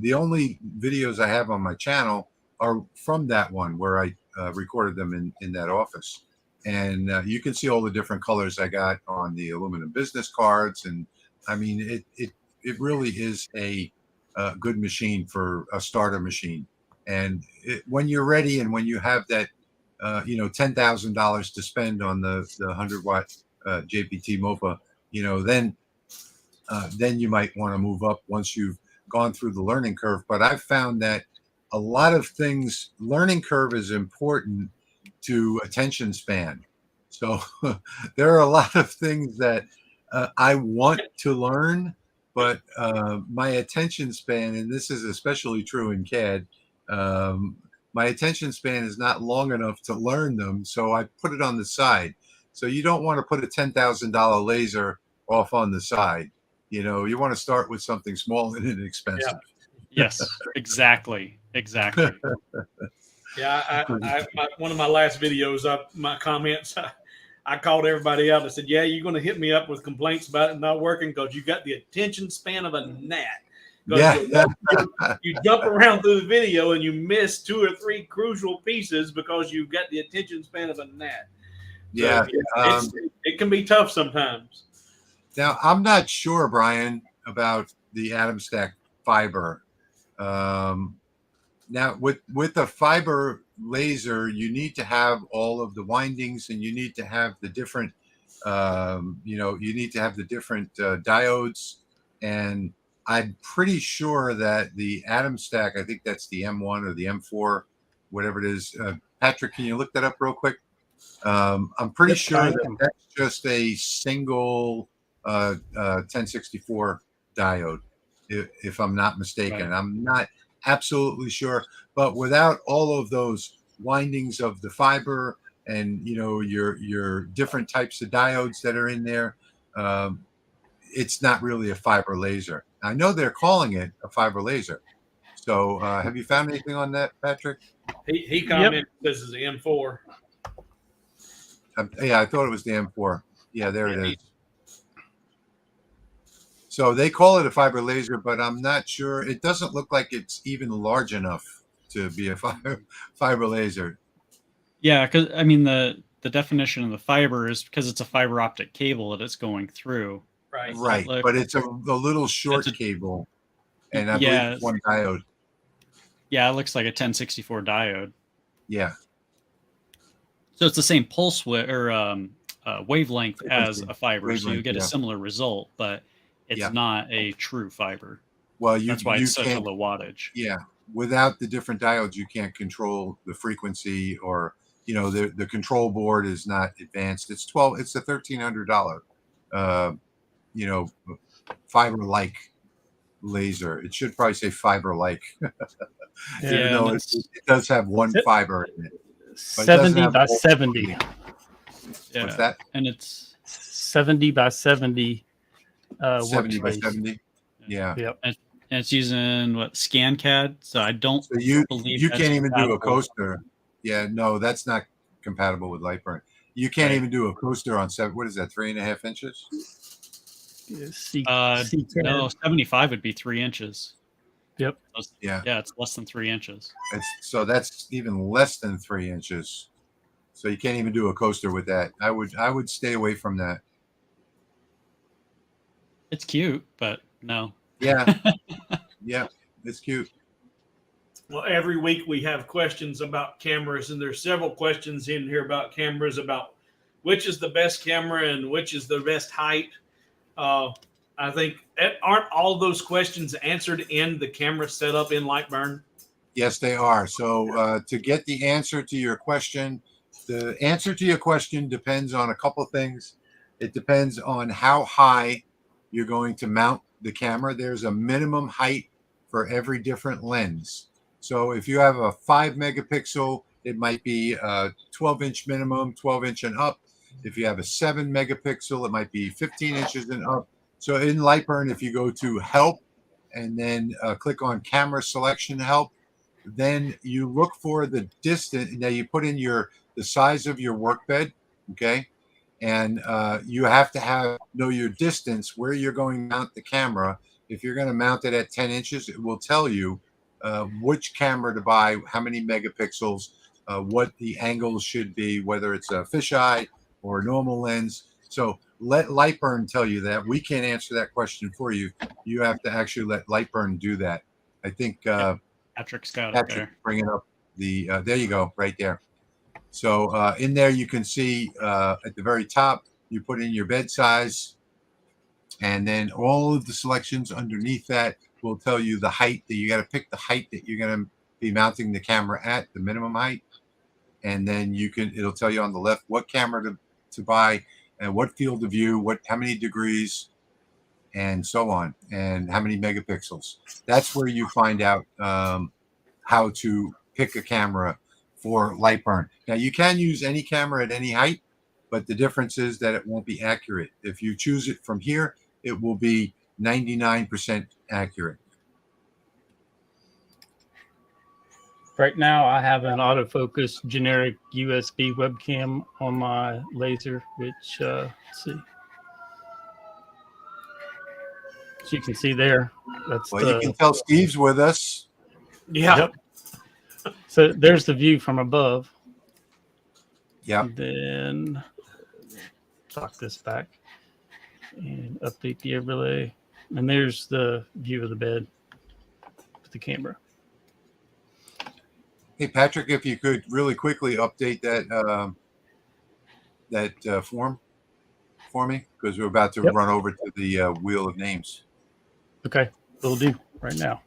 The only videos I have on my channel are from that one where I recorded them in that office. And you can see all the different colors I got on the aluminum business cards. And I mean, it really is a good machine for a starter machine. And when you're ready and when you have that, $10,000 to spend on the 100-watt JPT MOPA, then you might want to move up once you've gone through the learning curve. But I've found that a lot of things, learning curve is important to attention span. So there are a lot of things that I want to learn, but my attention span, and this is especially true in CAD, my attention span is not long enough to learn them. So I put it on the side. So you don't want to put a $10,000 laser off on the side. You want to start with something small and inexpensive. Yes, exactly. Yeah, one of my last videos, my comments, I called everybody out and said, "Yeah, you're going to hit me up with complaints about it not working because you got the attention span of a gnat." Yeah. You jump around through the video and you miss 2 or 3 crucial pieces because you've got the attention span of a gnat. Yeah. So, it can be tough sometimes. Now, I'm not sure, Brian, about the Atom Stack fiber. Now, with a fiber laser, you need to have all of the windings, and you need to have the different, you need to have the different diodes. And I'm pretty sure that the Atom Stack, I think that's the M1 or the M4, whatever it is. Patrick, can you look that up real quick? I'm pretty sure that's just a single 1064 diode, if I'm not mistaken. Right. I'm not absolutely sure, but without all of those windings of the fiber and your different types of diodes that are in there, it's not really a fiber laser. I know they're calling it a fiber laser. So have you found anything on that, Patrick? He commented this is the M4. Yeah, I thought it was the M4. Yeah, there it is. So they call it a fiber laser, but I'm not sure. It doesn't look like it's even large enough to be a fiber laser. Yeah, because I mean the definition of the fiber is because it's a fiber optic cable that it's going through. Right. But it's a little short cable, and I believe it's one diode. Yeah, it looks like a 1064 diode. Yeah. So it's the same pulse or wavelength as a fiber, so you get a similar result, but it's not a true fiber. Well, that's why it's such a low wattage. Yeah, without the different diodes, you can't control the frequency, or the control board is not advanced. It's a $1,300, fiber-like laser. It should probably say fiber-like. Even though it does have one fiber in it. 70 by 70. Yeah. What's that? And it's 70 by 70. 70 by 70. Yeah. Yep. And it's using ScanCAD. So I don't believe you can't even do a coaster. Yeah, no, that's not compatible with Lightburn. You can't even do a coaster on 3.5 inches? No, 75 would be 3 inches. Yep. Yeah, it's less than 3 inches. So that's even less than 3 inches. So you can't even do a coaster with that. I would stay away from that. It's cute, but no. Yeah. Yeah, it's cute. Well, every week we have questions about cameras, and there's several questions in here about cameras, about which is the best camera and which is the best height. I think, aren't all those questions answered in the camera setup in Lightburn? Yes, they are. So to get the answer to your question, the answer to your question depends on a couple things. It depends on how high you're going to mount the camera. There's a minimum height for every different lens. So if you have a 5 megapixel, it might be a 12-inch minimum, 12-inch and up. If you have a 7 megapixel, it might be 15 inches and up. So in Lightburn, if you go to help and then click on camera selection help, then you look for the distance. Now you put in the size of your work bed, okay? and you have to know your distance where you're going to mount the camera. If you're going to mount it at 10 inches, it will tell you which camera to buy, how many megapixels, what the angles should be, whether it's a fisheye or a normal lens. So let Lightburn tell you that. We can't answer that question for you. You have to actually let Lightburn do that. I think Patrick's got it Patrick there. bringing up the there you go, right there. So in there you can see at the very top you put in your bed size, and then all of the selections underneath that will tell you the height that you got to pick, the height that you're going to be mounting the camera at, the minimum height, and then it'll tell you on the left what camera to buy and what field of view, how many degrees, and so on, and how many megapixels. That's where you find out how to pick a camera for Lightburn. Now you can use any camera at any height, but the difference is that it won't be accurate. If you choose it from here, it will be 99% accurate. Right now, I have an autofocus generic USB webcam on my laser, which, let's see. As you can see there, that's Well, you can tell Steve's with us. Yeah. Yep. So there's the view from above. Yeah. And then lock this back and update the overlay. And there's the view of the bed with the camera. Hey, Patrick, if you could really quickly update that form for me, because we're about to run over to the wheel of names. Okay, will do right now.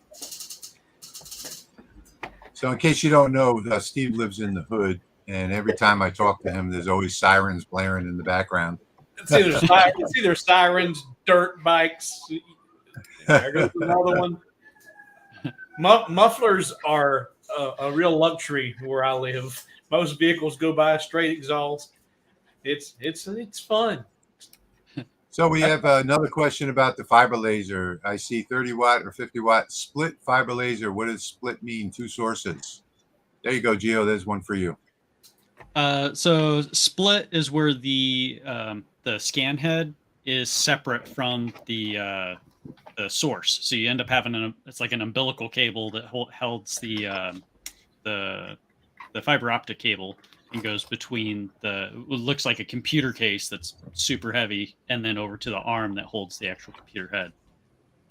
So in case you don't know, Steve lives in the hood, and every time I talk to him, there's always sirens blaring in the background. It's either sirens, dirt bikes. There goes another one. Mufflers are a real luxury where I live. Most vehicles go by straight exhaust. It's fun. So we have another question about the fiber laser. I see 30 watt or 50 watt split fiber laser. What does split mean? Two sources. There you go, Gio. There's one for you. So split is where the scan head is separate from the source. So you end up having it's like an umbilical cable that holds the fiber optic cable and goes between it looks like a computer case that's super heavy, and then over to the arm that holds the actual computer head.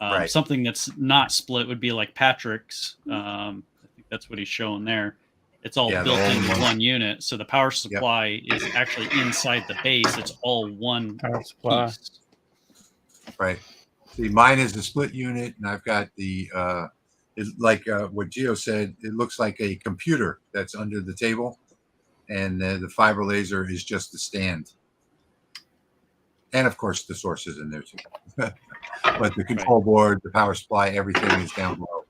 Right. Something that's not split would be like Patrick's. I think that's what he's showing there. It's all built into one unit, so the power supply is actually inside the base. It's all one power supply. Piece. Right. See, mine is the split unit, and I've got the like what Gio said. It looks like a computer that's under the table, and the fiber laser is just the stand, and of course the source is in there too. But the control board, the power supply, everything is down below.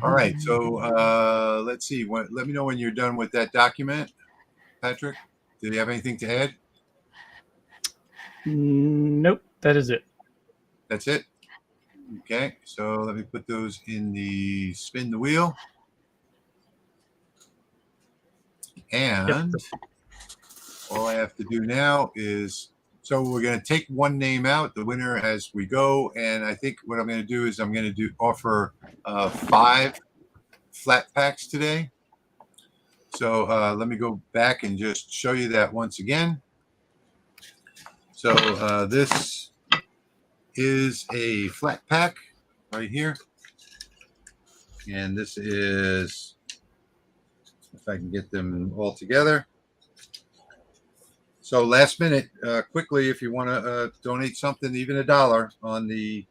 All right, so let's see. Let me know when you're done with that document, Patrick. Did you have anything to add? Nope, that is it. That's it. Okay, so let me put those in the spin the wheel. And all I have to do now is, so we're going to take one name out, the winner as we go. And I think what I'm going to do is I'm going to offer 5 flat packs today. So let me go back and just show you that once again. So this is a flat pack right here. And this is, if I can get them all together. So last minute, quickly, if you want to donate something, even $1 on the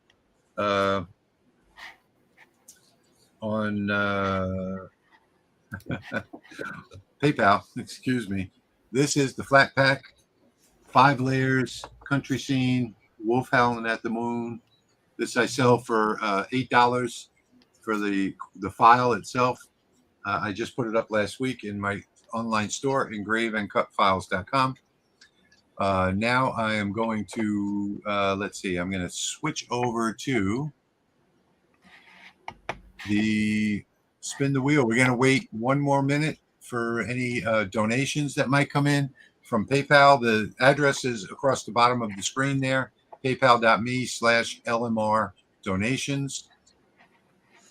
PayPal, excuse me. This is the flat pack, 5 layers, country scene, wolf howling at the moon. This I sell for $8 for the file itself. I just put it up last week in my online store, engraveandcutfiles.com. Now I am going to, let's see, I'm going to switch over to the spin the wheel. We're going to wait 1 more minute for any donations that might come in from PayPal. The address is across the bottom of the screen there, paypal.me/LMR donations.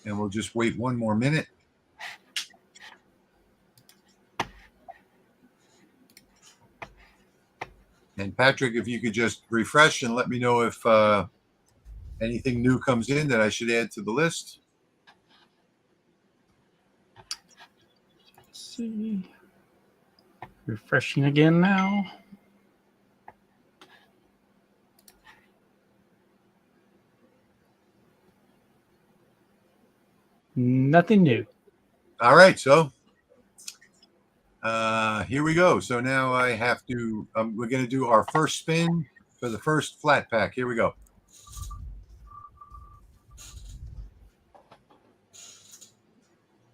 And we'll just wait 1 more minute. And Patrick, if you could just refresh and let me know if anything new comes in that I should add to the list. Let's see. Refreshing again now. Nothing new. All right, so here we go. So now I have to, we're going to do our first spin for the first flat pack. Here we go.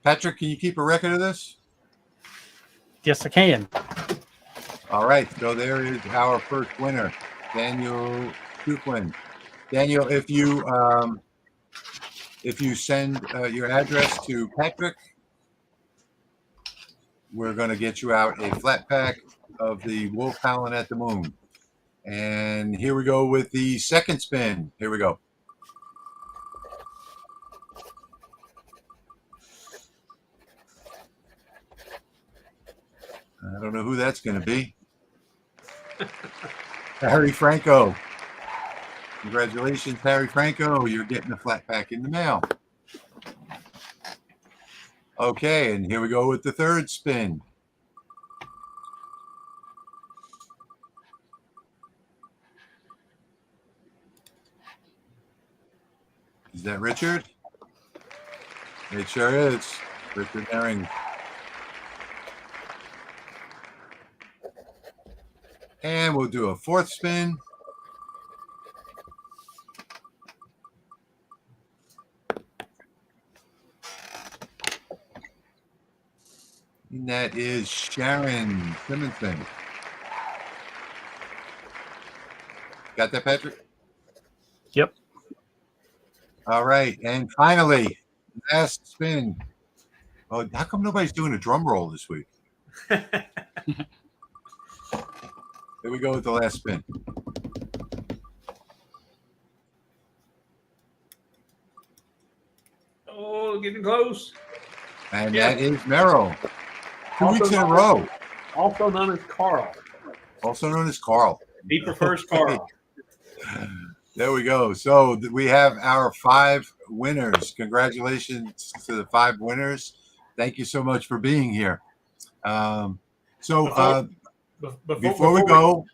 Patrick, can you keep a record of this? Yes, I can. All right, so there is our first winner, Daniel Duplin. Daniel, if you send your address to Patrick, we're going to get you out a flat pack of the Wolf Howlin' at the Moon. And here we go with the second spin. Here we go. I don't know who that's going to be. Harry Franco. Congratulations, Harry Franco. You're getting a flat pack in the mail. Okay, and here we go with the third spin. Is that Richard? It sure is. Richard Herring. And we'll do a fourth spin. And that is Sharon Simonson. Got that, Patrick? Yep. All right. And finally, last spin. Oh, how come nobody's doing a drum roll this week? Here we go with the last spin. Oh, getting close. And Yeah. that is Merrill. 2 Also weeks in a known- row. Also known as Carl. Also known as Carl. He prefers Carl. There we go. So we have our 5 winners. Congratulations to the 5 winners. Thank you so much for being here. Before we go,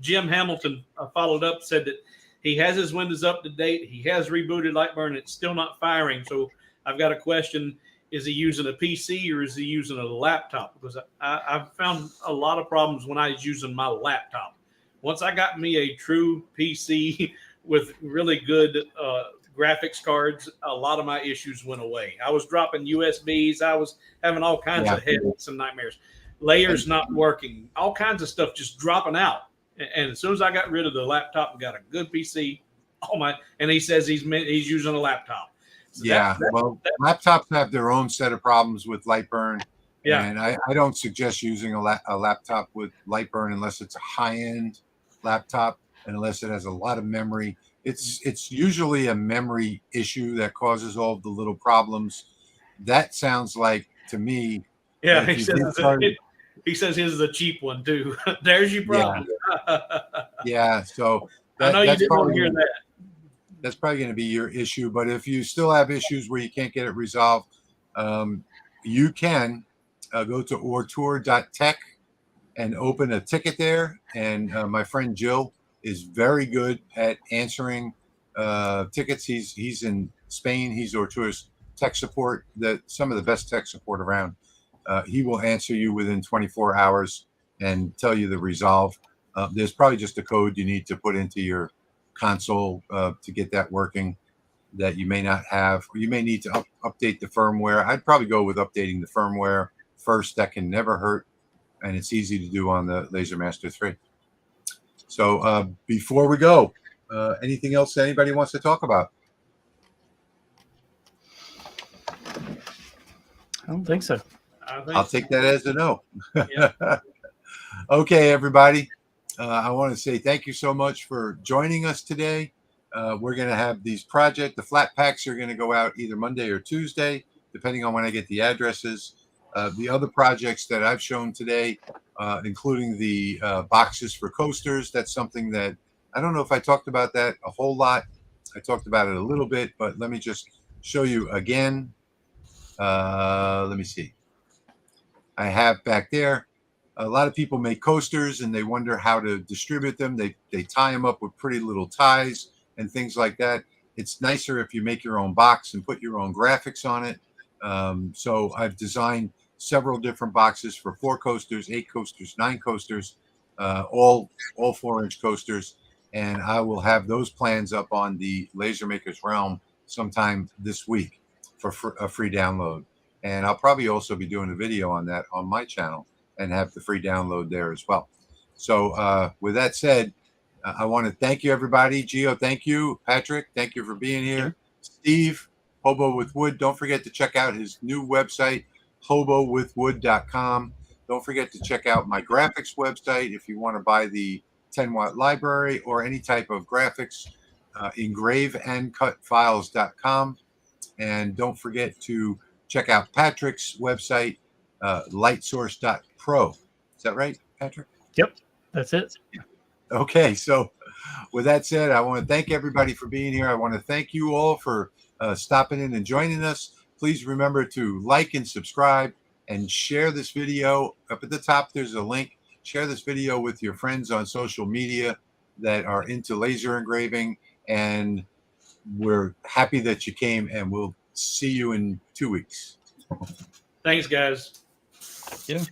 Jim Hamilton followed up, said that he has his Windows up to date. He has rebooted Lightburn. It's still not firing. So I've got a question. Is he using a PC or is he using a laptop? Because I've found a lot of problems when I was using my laptop. Once I got me a true PC with really good graphics cards, a lot of my issues went away. I was dropping USBs. I was having all kinds of headaches and nightmares. Layers not working. All kinds of stuff just dropping out. And as soon as I got rid of the laptop and got a good PC, and he says he's using a laptop. So laptops have their own set of problems with Lightburn. Yeah. And I don't suggest using a laptop with Lightburn unless it's a high-end laptop and unless it has a lot of memory. It's usually a memory issue that causes all of the little problems. That sounds like, to me. Yeah, he says his is a cheap one too. There's your problem. Yeah, so I know you didn't want to hear that. That's probably going to be your issue. But if you still have issues where you can't get it resolved, you can go to ortour.tech and open a ticket there. And my friend Jill is very good at answering tickets. He's in Spain. He's Ortour's tech support, some of the best tech support around. He will answer you within 24 hours and tell you the resolve. There's probably just a code you need to put into your console to get that working that you may not have. Or you may need to update the firmware. I'd probably go with updating the firmware first. That can never hurt, and it's easy to do on the LaserMaster 3. So before we go, anything else that anybody wants to talk about? I don't think so. I think I'll take that as a no. Yeah. Okay, everybody. I want to say thank you so much for joining us today. We're going to have these the flat packs are going to go out either Monday or Tuesday, depending on when I get the addresses. The other projects that I've shown today, including the boxes for coasters, that's something that I don't know if I talked about that a whole lot. I talked about it a little bit, but let me just show you again. Let me see. I have back there. A lot of people make coasters and they wonder how to distribute them. They tie them up with pretty little ties and things like that. It's nicer if you make your own box and put your own graphics on it. So I've designed several different boxes for 4 coasters, 8 coasters, 9 coasters, all 4-inch coasters, and I will have those plans up on the Laser Makers Realm sometime this week for a free download. And I'll probably also be doing a video on that on my channel and have the free download there as well. So with that said, I want to thank you, everybody. Gio, thank you. Patrick, thank you for being here. Sure. Steve, Hobo with Wood. Don't forget to check out his new website, hobowithwood.com. Don't forget to check out my graphics website if you want to buy the 10-watt library or any type of graphics, engraveandcutfiles.com. And don't forget to check out Patrick's website, lightsource.pro. Is that right, Patrick? Yep, that's it. Okay, so with that said, I want to thank everybody for being here. I want to thank you all for stopping in and joining us. Please remember to like and subscribe and share this video. Up at the top, there's a link. Share this video with your friends on social media that are into laser engraving. And we're happy that you came, and we'll see you in 2 weeks. Thanks, guys. Yeah.